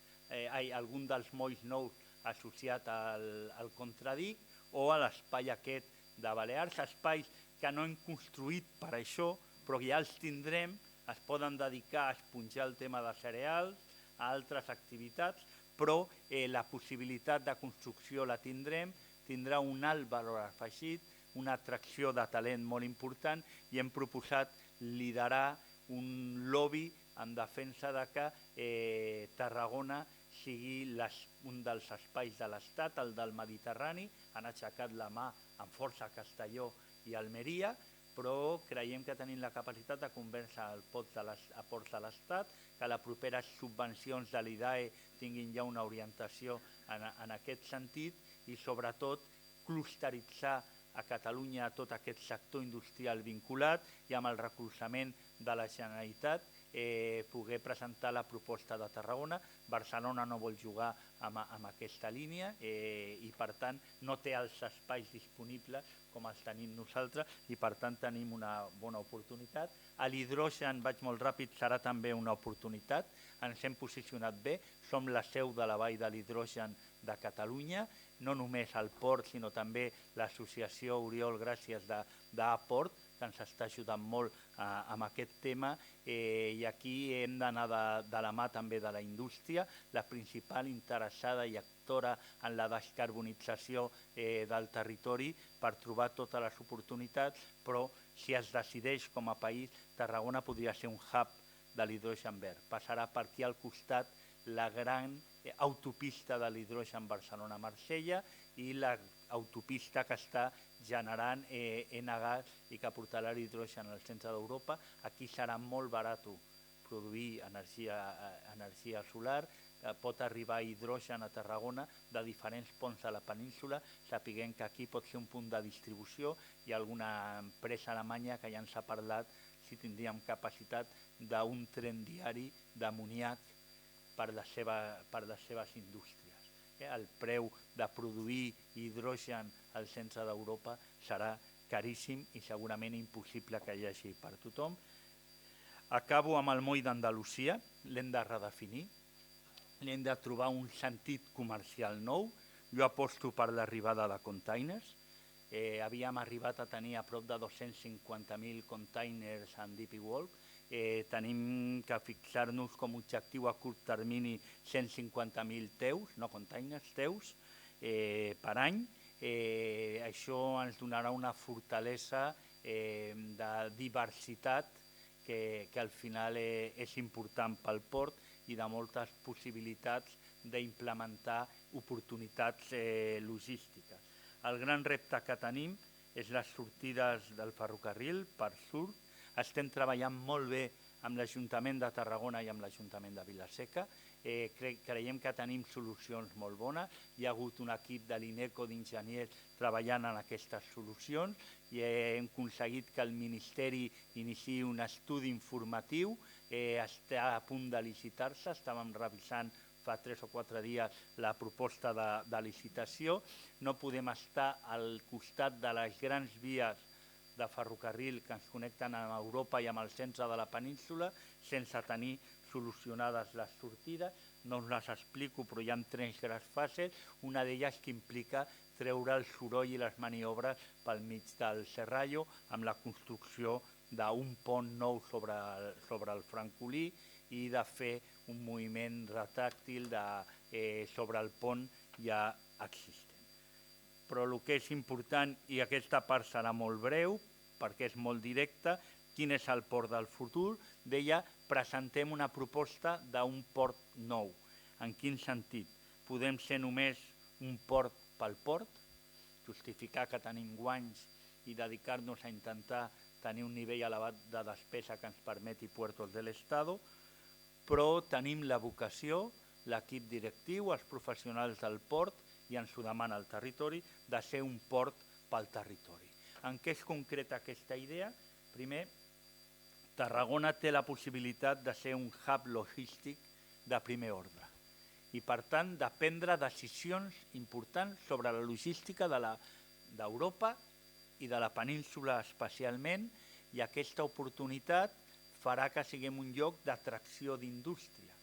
algun dels molls nous associat al contradic o a l'espai aquest de Balears, espais que no hem construït per això, però ja els tindrem, es poden dedicar a esponjar el tema de cereals, a altres activitats, però la possibilitat de construcció la tindrem, tindrà un alt valor afegit, una atracció de talent molt important i hem proposat liderar un lobby en defensa de que Tarragona sigui un dels espais de l'Estat, el del Mediterrani. Han aixecat la mà amb força a Castelló i Almeria, però creiem que tenim la capacitat de convèncer a ports de l'Estat, que les properes subvencions de l'IDAE tinguin ja una orientació en aquest sentit i sobretot clusteritzar a Catalunya tot aquest sector industrial vinculat i amb el recolzament de la Generalitat poder presentar la proposta de Tarragona. Barcelona no vol jugar amb aquesta línia i per tant no té els espais disponibles com els tenim nosaltres i per tant tenim una bona oportunitat. A l'hidrogen, vaig molt ràpid, serà també una oportunitat. Ens hem posicionat bé, som la seu de la Vall de l'Hidrogen de Catalunya, no només el port sinó també l'associació Oriol Gràcies d'Aport, que ens està ajudant molt amb aquest tema i aquí hem d'anar de la mà també de la indústria, la principal interessada i actora en la descarbonització del territori per trobar totes les oportunitats, però si es decideix com a país, Tarragona podria ser un hub de l'hidrogen verd. Passarà per aquí al costat la gran autopista de l'hidrogen Barcelona-Marsella i l'autopista que està generant Enagás i que portarà l'hidrogen al centre d'Europa. Aquí serà molt barat produir energia solar, pot arribar hidrogen a Tarragona de diferents ponts de la península, sapiguem que aquí pot ser un punt de distribució. Hi ha alguna empresa alemanya que ja ens ha parlat si tindríem capacitat d'un tren diari d'amoníac per les seves indústries. El preu de produir hidrogen al centre d'Europa serà caríssim i segurament impossible que hi hagi per tothom. Acabo amb el moll d'Andalusia, l'hem de redefinir, l'hem de trobar un sentit comercial nou. Jo aposto per l'arribada de containers. Havíem arribat a tenir a prop de 250.000 containers en DP World. Tenim que fixar-nos com a objectiu a curt termini 150.000 teus, no containers, teus, per any. Això ens donarà una fortalesa de diversitat que al final és important pel port i de moltes possibilitats d'implementar oportunitats logístiques. El gran repte que tenim és les sortides del ferrocarril per sud. Estem treballant molt bé amb l'Ajuntament de Tarragona i amb l'Ajuntament de Vila-seca. Creiem que tenim solucions molt bones. Hi ha hagut un equip de l'INECO d'enginyers treballant en aquestes solucions i hem aconseguit que el Ministeri iniciï un estudi informatiu. Està a punt de licitar-se, estàvem revisant fa 3 o 4 dies la proposta de licitació. No podem estar al costat de les grans vies de ferrocarril que ens connecten amb Europa i amb el centre de la península sense tenir solucionades les sortides. No us les explico, però hi ha 3 grans fases. Una d'elles que implica treure el soroll i les maniobres pel mig del Serrallo amb la construcció d'un pont nou sobre el Francolí i de fer un moviment retràctil sobre el pont ja existent. Però el que és important, i aquesta part serà molt breu perquè és molt directa, quin és el port del futur? Deia, presentem una proposta d'un port nou. En quin sentit? Podem ser només un port pel port, justificar que tenim guanys i dedicar-nos a intentar tenir un nivell elevat de despesa que ens permeti Puertos del Estado, però tenim la vocació, l'equip directiu, els professionals del port, i ens ho demana el territori, de ser un port pel territori. En què es concreta aquesta idea? Primer, Tarragona té la possibilitat de ser un hub logístic de primer ordre i, per tant, de prendre decisions importants sobre la logística d'Europa i de la península especialment, i aquesta oportunitat farà que siguem un lloc d'atracció d'indústria.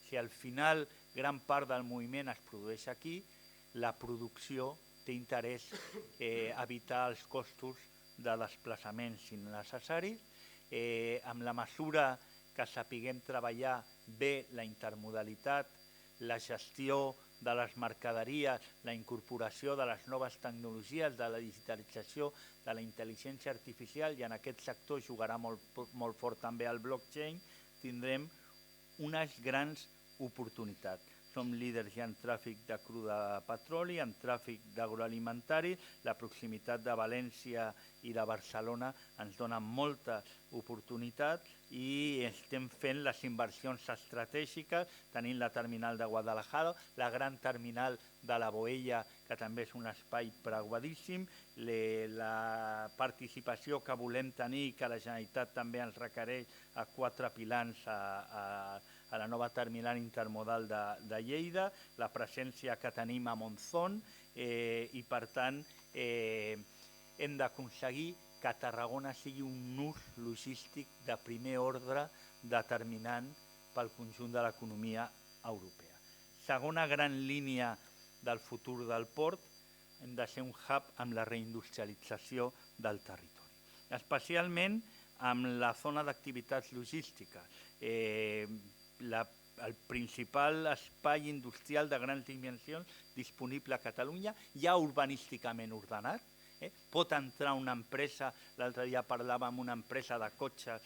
Si al final gran part del moviment es produeix aquí, la producció té interès evitar els costos de desplaçaments innecessaris. Amb la mesura que sapiguem treballar bé la intermodalitat, la gestió de les mercaderies, la incorporació de les noves tecnologies, de la digitalització, de la intel·ligència artificial, i en aquest sector jugarà molt fort també el blockchain, tindrem unes grans oportunitats. Som líders ja en tràfic de cru de petroli, en tràfic d'agroalimentari, la proximitat de València i de Barcelona ens dona molta oportunitat i estem fent les inversions estratègiques, tenint la terminal de Guadalajara, la gran terminal de la Boella, que també és un espai preuadíssim, la participació que volem tenir, que la Generalitat també ens requereix a 4 pilars a la nova terminal intermodal de Lleida, la presència que tenim a Monzón i, per tant, hem d'aconseguir que Tarragona sigui un nus logístic de primer ordre determinant pel conjunt de l'economia europea. Segona gran línia del futur del port, hem de ser un hub amb la reindustrialització del territori, especialment amb la zona d'activitats logístiques. El principal espai industrial de grans dimensions disponible a Catalunya, ja urbanísticament ordenat. Pot entrar una empresa, l'altre dia parlava amb una empresa de cotxes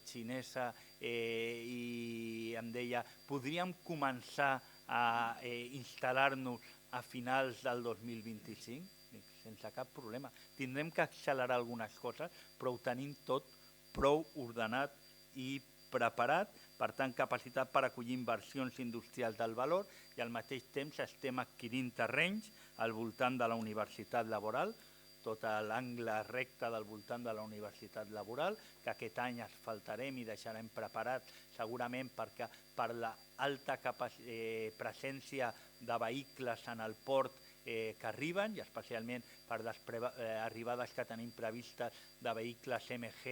xinesa i em deia podríem començar a instal·lar-nos a finals del 2025? Sense cap problema. Tindrem que accelerar algunes coses, però ho tenim tot prou ordenat i preparat, per tant, capacitat per acollir inversions industrials del valor, i al mateix temps estem adquirint terrenys al voltant de la Universitat Laboral, tot l'angle recte del voltant de la Universitat Laboral, que aquest any asfaltarem i deixarem preparat segurament perquè per l'alta presència de vehicles en el port que arriben, i especialment per les arribades que tenim previstes de vehicles MG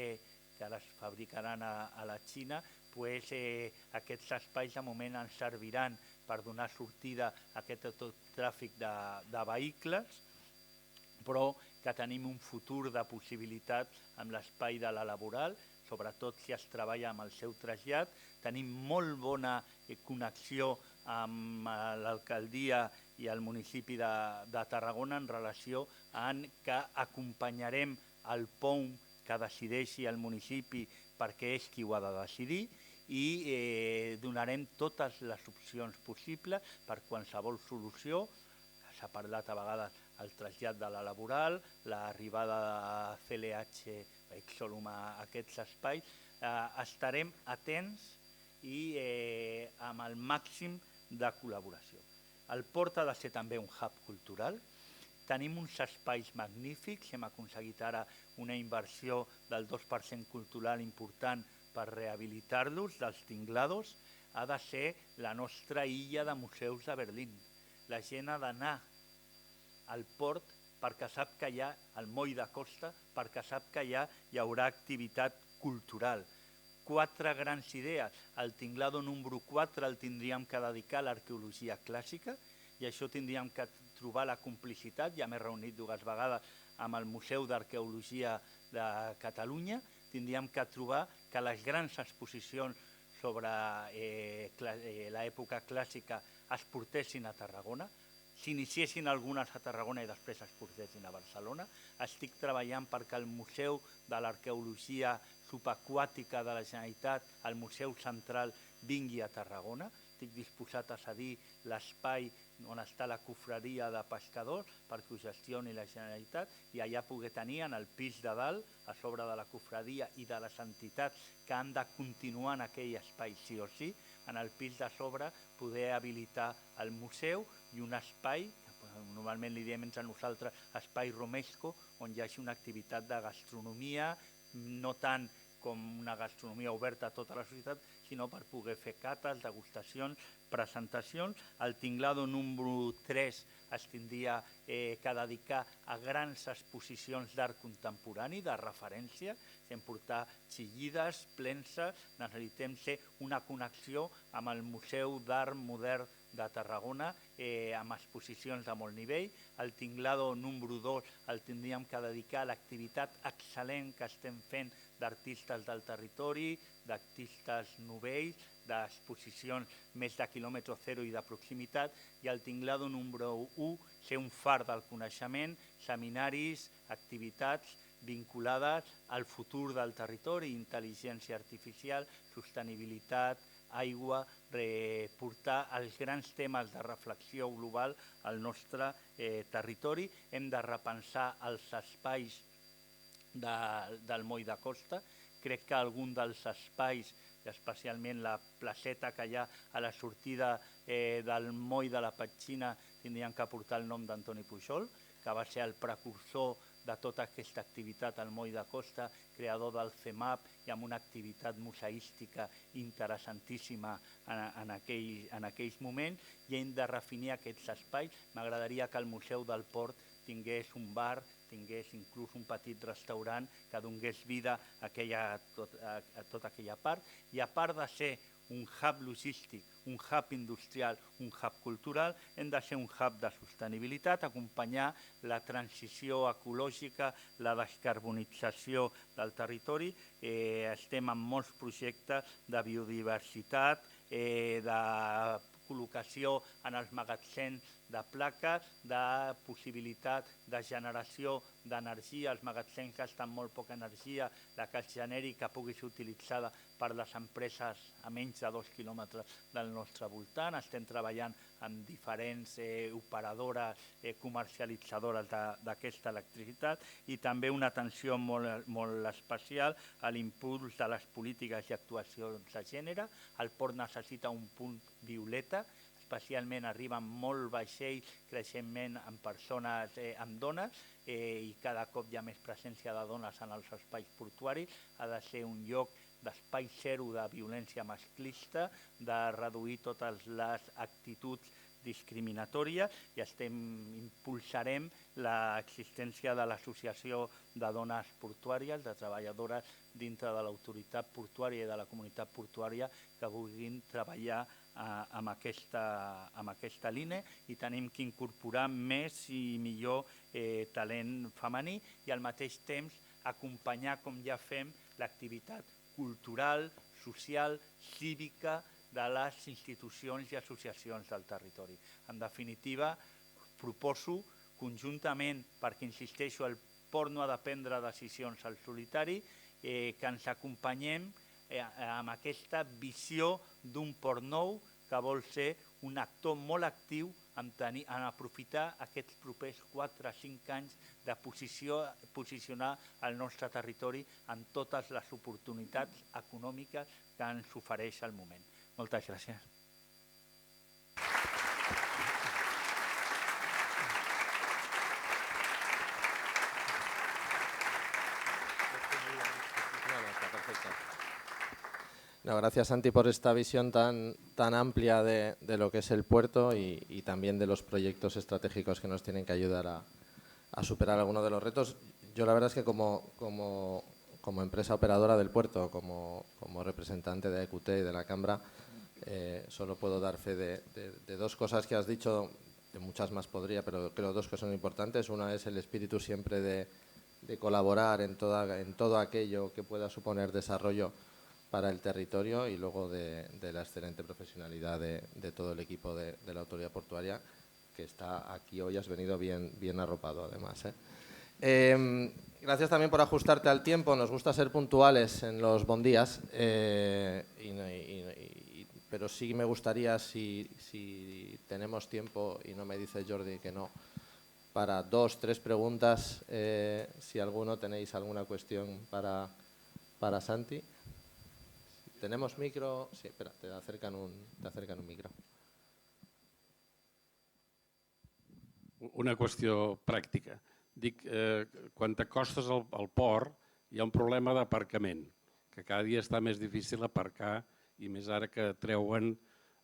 que ara es fabricaran a la Xina, aquests espais de moment ens serviran per donar sortida a aquest tràfic de vehicles, però que tenim un futur de possibilitat amb l'espai de la laboral, sobretot si es treballa amb el seu trasllat. Tenim molt bona connexió amb l'alcaldia i el municipi de Tarragona en relació amb que acompanyarem el POUM que decideixi el municipi perquè és qui ho ha de decidir, i donarem totes les opcions possibles per qualsevol solució. S'ha parlat a vegades el trasllat de la laboral, l'arribada de CLH, Exolum a aquests espais. Estarem atents i amb el màxim de col·laboració. El port ha de ser també un hub cultural. Tenim uns espais magnífics, hem aconseguit ara una inversió del 2% cultural important per rehabilitar-los, dels Tinglados. Ha de ser la nostra illa de museus de Berlín. La gent ha d'anar al port perquè sap que hi ha el moll de costa, perquè sap que hi haurà activitat cultural. 4 grans idees. El Tinglado número 4 el tindríem que dedicar a l'arqueologia clàssica, i això tindríem que trobar la complicitat. Ja m'he reunit 2 vegades amb el Museu d'Arqueologia de Catalunya. Tindríem que trobar que les grans exposicions sobre l'època clàssica es portessin a Tarragona, s'iniciessin algunes a Tarragona i després es portessin a Barcelona. Estic treballant perquè el Museu de l'Arqueologia Subaquàtica de la Generalitat, el Museu Central, vingui a Tarragona. Estic disposat a cedir l'espai on està la cofreria de pescadors perquè ho gestioni la Generalitat, i allà poder tenir en el pis de dalt, a sobre de la cofreria i de les entitats que han de continuar en aquell espai sí o sí, en el pis de sobre poder habilitar el museu i un espai, normalment li diem entre nosaltres espai romesco, on hi hagi una activitat de gastronomia, no tant com una gastronomia oberta a tota la societat, sinó per poder fer cates, degustacions, presentacions. El tinglado número 3 es tindria que dedicar a grans exposicions d'art contemporani, de referència, hem portat xillides, plenses, necessitem ser una connexió amb el Museu d'Art Modern de Tarragona, amb exposicions de molt nivell. El tinglado número 2 el tindríem que dedicar a l'activitat excel·lent que estem fent d'artistes del territori, d'artistes novells, d'exposicions més de quilòmetre zero i de proximitat, i el tinglado número 1 ser un far del coneixement, seminaris, activitats vinculades al futur del territori, intel·ligència artificial, sostenibilitat, aigua, portar els grans temes de reflexió global al nostre territori. Hem de repensar els espais del moll de costa. Crec que algun dels espais, especialment la placeta que hi ha a la sortida del moll de la Petxina, tindrien que portar el nom d'Antoni Pujol, que va ser el precursor de tota aquesta activitat al moll de costa, creador del CEMAP i amb una activitat museística interessantíssima en aquells moments, i hem de refinir aquests espais. M'agradaria que el Museu del Port tingués un bar, tingués inclús un petit restaurant que donés vida a tota aquella part, i a part de ser un hub logístic, un hub industrial, un hub cultural, hem de ser un hub de sostenibilitat, acompanyar la transició ecològica, la descarbonització del territori. Estem en molts projectes de biodiversitat, de col·locació en els magatzems de plaques, de possibilitat de generació d'energia. Els magatzems gasten molt poca energia, la que es generi que pugui ser utilitzada per les empreses a menys de 2 quilòmetres del nostre voltant. Estem treballant amb diferents operadores comercialitzadores d'aquesta electricitat, i també una atenció molt especial a l'impuls de les polítiques i actuacions de gènere. El port necessita un punt violeta, especialment arriben molt vaixells creixentment amb persones, amb dones, i cada cop hi ha més presència de dones en els espais portuaris. Ha de ser un lloc d'espai zero de violència masclista, de reduir totes les actituds discriminatòries, i impulsarem l'existència de l'Associació de Dones Portuàries, de treballadores dintre de l'autoritat portuària i de la comunitat portuària que vulguin treballar amb aquesta línia, i tenim que incorporar més i millor talent femení, i al mateix temps acompanyar, com ja fem, l'activitat cultural, social, cívica de les institucions i associacions del territori. En definitiva, proposo conjuntament, perquè insisteixo, el port no ha de prendre decisions al solitari, que ens acompanyem amb aquesta visió d'un port nou que vol ser un actor molt actiu en aprofitar aquests propers 4 o 5 anys de posicionar el nostre territori en totes les oportunitats econòmiques que ens ofereix el moment. Moltes gràcies. No, gracias, Santi, por esta visión tan amplia de lo que es el puerto y también de los proyectos estratégicos que nos tienen que ayudar a superar algunos de los retos. Yo la verdad es que como empresa operadora del puerto, como representante de EQT y de la Cambra, solo puedo dar fe de 2 cosas que has dicho, de muchas más podría, pero creo 2 que son importantes. Una es el espíritu siempre de colaborar en todo aquello que pueda suponer desarrollo para el territorio, y luego de la excelente profesionalidad de todo el equipo de la autoridad portuaria que está aquí hoy. Has venido bien arropado, además. Gracias también por ajustarte al tiempo. Nos gusta ser puntuales en los bondías, pero sí me gustaría, si tenemos tiempo y no me dice Jordi que no, para 2 o 3 preguntas, si alguno tenéis alguna cuestión para Santi. ¿Tenemos micro? Sí, espera, te acercan un micro. Una qüestió pràctica. Dic, quan t'acostes al port hi ha un problema d'aparcament, que cada dia està més difícil aparcar i més ara que treuen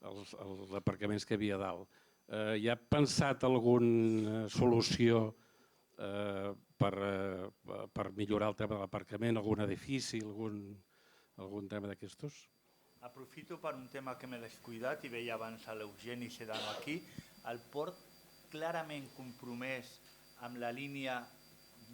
els aparcaments que hi havia a dalt. Hi ha pensat alguna solució per millorar el tema de l'aparcament, algun edifici, algun tema d'aquestos? Aprofito per un tema que m'he descuidat i veia abans a l'Eugeni Sedano aquí. El port clarament compromès amb la línia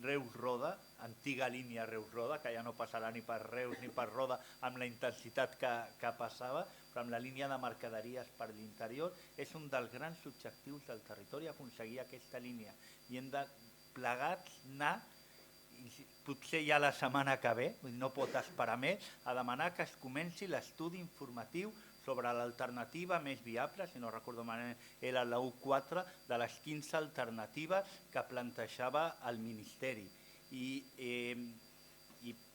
Reus-Roda, antiga línia Reus-Roda, que ja no passarà ni per Reus ni per Roda amb la intensitat que passava, però amb la línia de mercaderies per l'interior, és un dels grans objectius del territori aconseguir aquesta línia. I hem de plegats anar, potser ja la setmana que ve, no pot esperar més, a demanar que es comenci l'estudi informatiu sobre l'alternativa més viable, si no recordo malament, era la U4, de les 15 alternatives que plantejava el Ministeri. I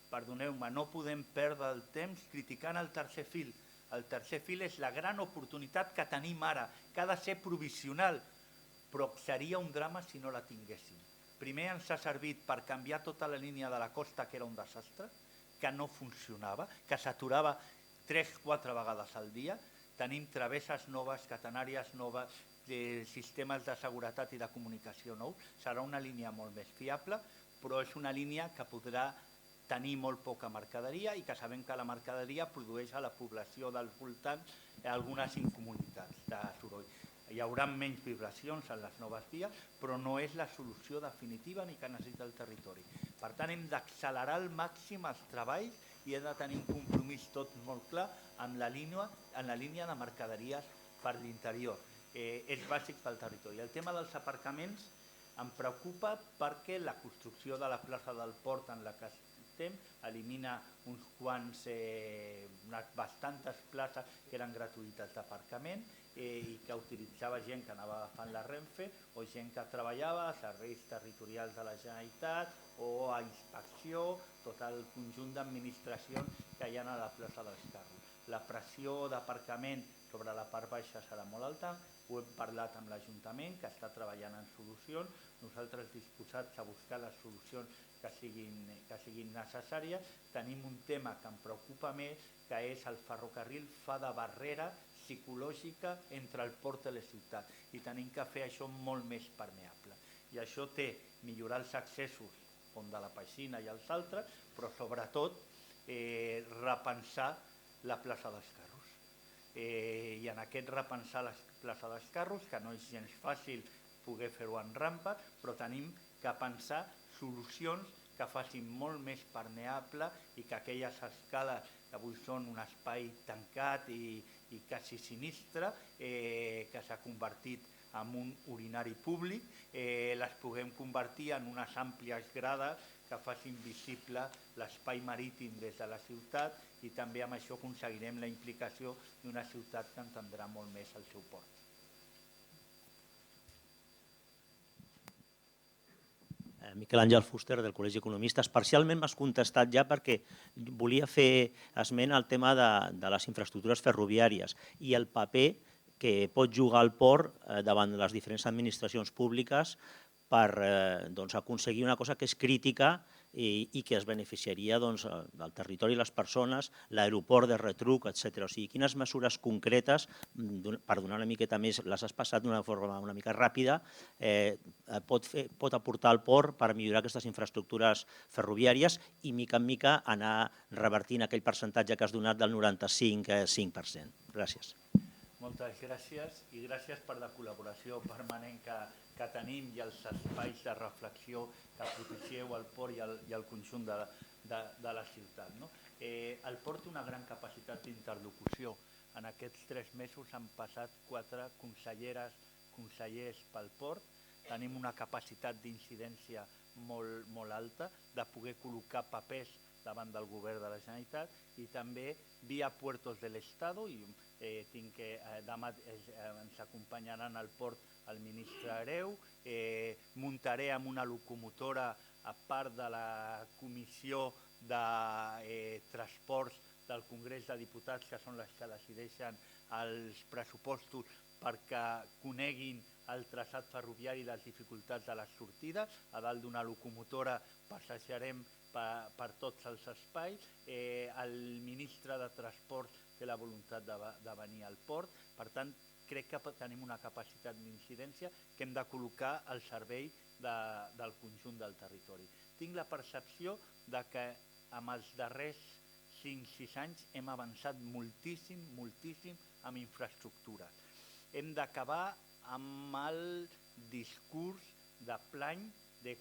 perdoneu-me, no podem perdre el temps criticant el tercer fil. El tercer fil és la gran oportunitat que tenim ara, que ha de ser provisional, però seria un drama si no la tinguéssim. Primer ens ha servit per canviar tota la línia de la costa, que era un desastre, que no funcionava, que s'aturava 3-4 vegades al dia. Tenim travesses noves, catenàries noves, sistemes de seguretat i de comunicació nous. Serà una línia molt més fiable, però és una línia que podrà tenir molt poca mercaderia i que sabem que la mercaderia produeix a la població dels voltants algunes incomoditats de soroll. Hi haurà menys vibracions en les noves vies, però no és la solució definitiva ni que necessita el territori. Per tant, hem d'accelerar al màxim els treballs i hem de tenir un compromís tot molt clar en la línia de mercaderies per l'interior. És bàsic pel territori. El tema dels aparcaments em preocupa perquè la construcció de la plaça del Port en la que estem elimina unes bastantes places que eren gratuïtes d'aparcament i que utilitzava gent que anava agafant la Renfe o gent que treballava a serveis territorials de la Generalitat o a inspecció, tot el conjunt d'administracions que hi ha a la plaça dels Carros. La pressió d'aparcament sobre la part baixa serà molt alta, ho hem parlat amb l'Ajuntament, que està treballant en solucions, nosaltres disposats a buscar les solucions que siguin necessàries. Tenim un tema que em preocupa més, que és el ferrocarril fa de barrera psicològica entre el port i la ciutat i tenim que fer això molt més permeable. I això té millorar els accessos, com de la Peixina i els altres, però sobretot repensar la plaça dels Carros. I en aquest repensar la plaça dels Carros, que no és gens fàcil poder fer-ho en rampa, però tenim que pensar solucions que facin molt més permeable i que aquelles escales que avui són un espai tancat i quasi sinistre, que s'ha convertit en un urinari públic, les puguem convertir en unes àmplies grades que facin visible l'espai marítim des de la ciutat i també amb això aconseguirem la implicació d'una ciutat que entendrà molt més el seu port. Miquel Àngel Fuster, del Col·legi d'Economistes. Parcialment m'has contestat ja perquè volia fer esment al tema de les infraestructures ferroviàries i el paper que pot jugar el port davant de les diferents administracions públiques per aconseguir una cosa que és crítica i que es beneficiaria del territori i les persones, l'aeroport de retruc, etc. O sigui, quines mesures concretes, per donar una miqueta més, les has passat d'una forma una mica ràpida, pot aportar al port per millorar aquestes infraestructures ferroviàries i mica en mica anar revertint aquell percentatge que has donat del 95,5%. Gràcies. Moltes gràcies i gràcies per la col·laboració permanent que tenim i els espais de reflexió que propicieu al port i al conjunt de la ciutat. El port té una gran capacitat d'interlocució. En aquests 3 mesos han passat 4 conselleres, consellers pel port. Tenim una capacitat d'incidència molt alta, de poder col·locar papers davant del govern de la Generalitat i també via Puertos del Estado, i tinc que demà ens acompanyaran al port el ministre Hereu, muntaré amb una locomotora a part de la comissió de transports del Congrés de Diputats, que són les que decideixen els pressupostos, perquè coneguin el traçat ferroviari i les dificultats de les sortides. A dalt d'una locomotora passejarem per tots els espais. El ministre de Transport té la voluntat de venir al port. Per tant, crec que tenim una capacitat d'incidència que hem de col·locar al servei del conjunt del territori. Tinc la percepció que amb els darrers 5-6 anys hem avançat moltíssim amb infraestructures. Hem d'acabar amb el discurs de plany, dit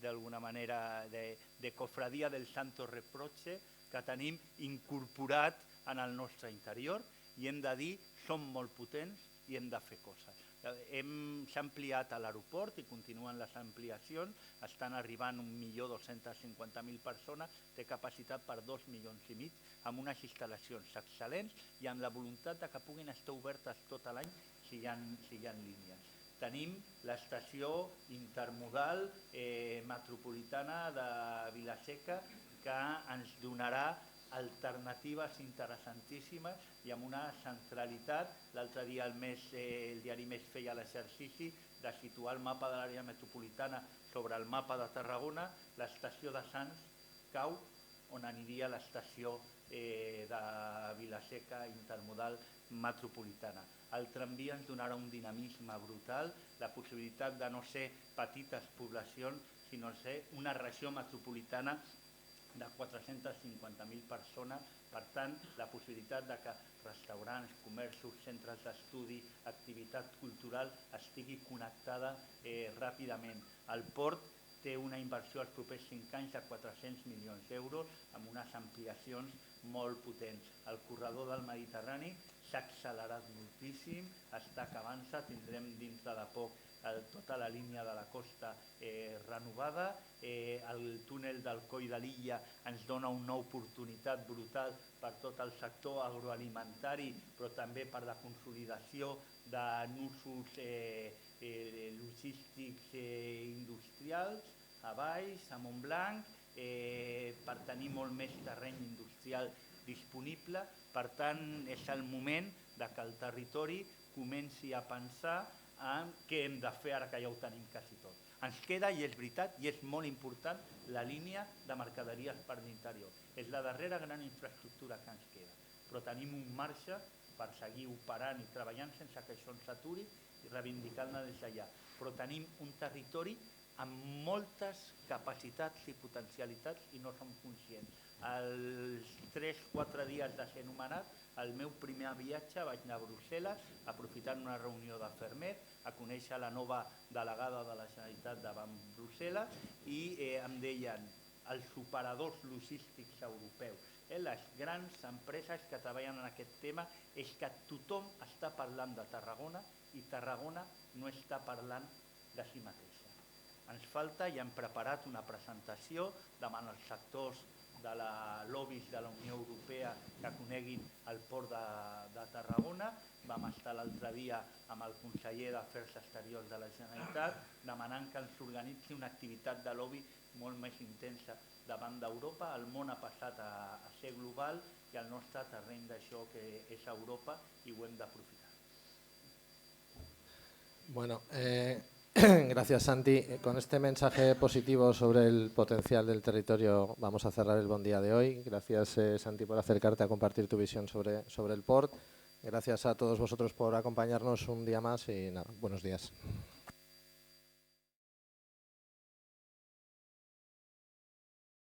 d'alguna manera, de cofradia del Santo Reproche que tenim incorporat en el nostre interior i hem de dir som molt potents i hem de fer coses. S'ha ampliat a l'aeroport i continuen les ampliacions, estan arribant 1.250.000 persones, té capacitat per 2,5 milions, amb unes instal·lacions excel·lents i amb la voluntat que puguin estar obertes tot l'any si hi ha línies. Tenim l'estació intermodal metropolitana de Vila-seca que ens donarà alternatives interessantíssimes i amb una centralitat. L'altre dia el diari Més feia l'exercici de situar el mapa de l'àrea metropolitana sobre el mapa de Tarragona. L'estació de Sants cau on aniria l'estació de Vila-seca intermodal metropolitana. El tramvia ens donarà un dinamisme brutal, la possibilitat de no ser petites poblacions, sinó ser una regió metropolitana de 450.000 persones. Per tant, la possibilitat que restaurants, comerços, centres d'estudi, activitat cultural estigui connectada ràpidament. El port té una inversió als propers 5 anys de 400 milions d'euros amb unes ampliacions molt potents. El corredor del Mediterrani s'ha accelerat moltíssim, està acabant-se, tindrem dintre de poc tota la línia de la costa renovada. El túnel del Coll de l'Illa ens dona una oportunitat brutal per tot el sector agroalimentari, però també per la consolidació de nusos logístics industrials a Valls, a Montblanc, per tenir molt més terreny industrial disponible. Per tant, és el moment que el territori comenci a pensar en què hem de fer ara que ja ho tenim quasi tot. Ens queda, i és veritat, i és molt important, la línia de mercaderies per l'interior. És la darrera gran infraestructura que ens queda, però tenim un marge per seguir operant i treballant sense que això ens aturi i reivindicant-la des d'allà. Però tenim un territori amb moltes capacitats i potencialitats i no som conscients. Els 3-4 dies de ser nomenat, el meu primer viatge vaig anar a Brussel·les, aprofitant una reunió de Fermer, a conèixer la nova delegada de la Generalitat davant Brussel·les i em deien els operadors logístics europeus, les grans empreses que treballen en aquest tema, és que tothom està parlant de Tarragona i Tarragona no està parlant de si mateixa. Ens falta i hem preparat una presentació davant els sectors de la lobbies de la Unió Europea que coneguin el port de Tarragona. Vam estar l'altre dia amb el conseller d'Afers Exteriors de la Generalitat demanant que ens organitzi una activitat de lobby molt més intensa davant d'Europa. El món ha passat a ser global i el nostre terreny d'això que és Europa i ho hem d'aprofitar. Bueno, gracias Santi. Con este mensaje positivo sobre el potencial del territorio vamos a cerrar el buen día de hoy. Gracias Santi por acercarte a compartir tu visión sobre el port. Gracias a todos vosotros por acompañarnos un día más y nada, buenos días.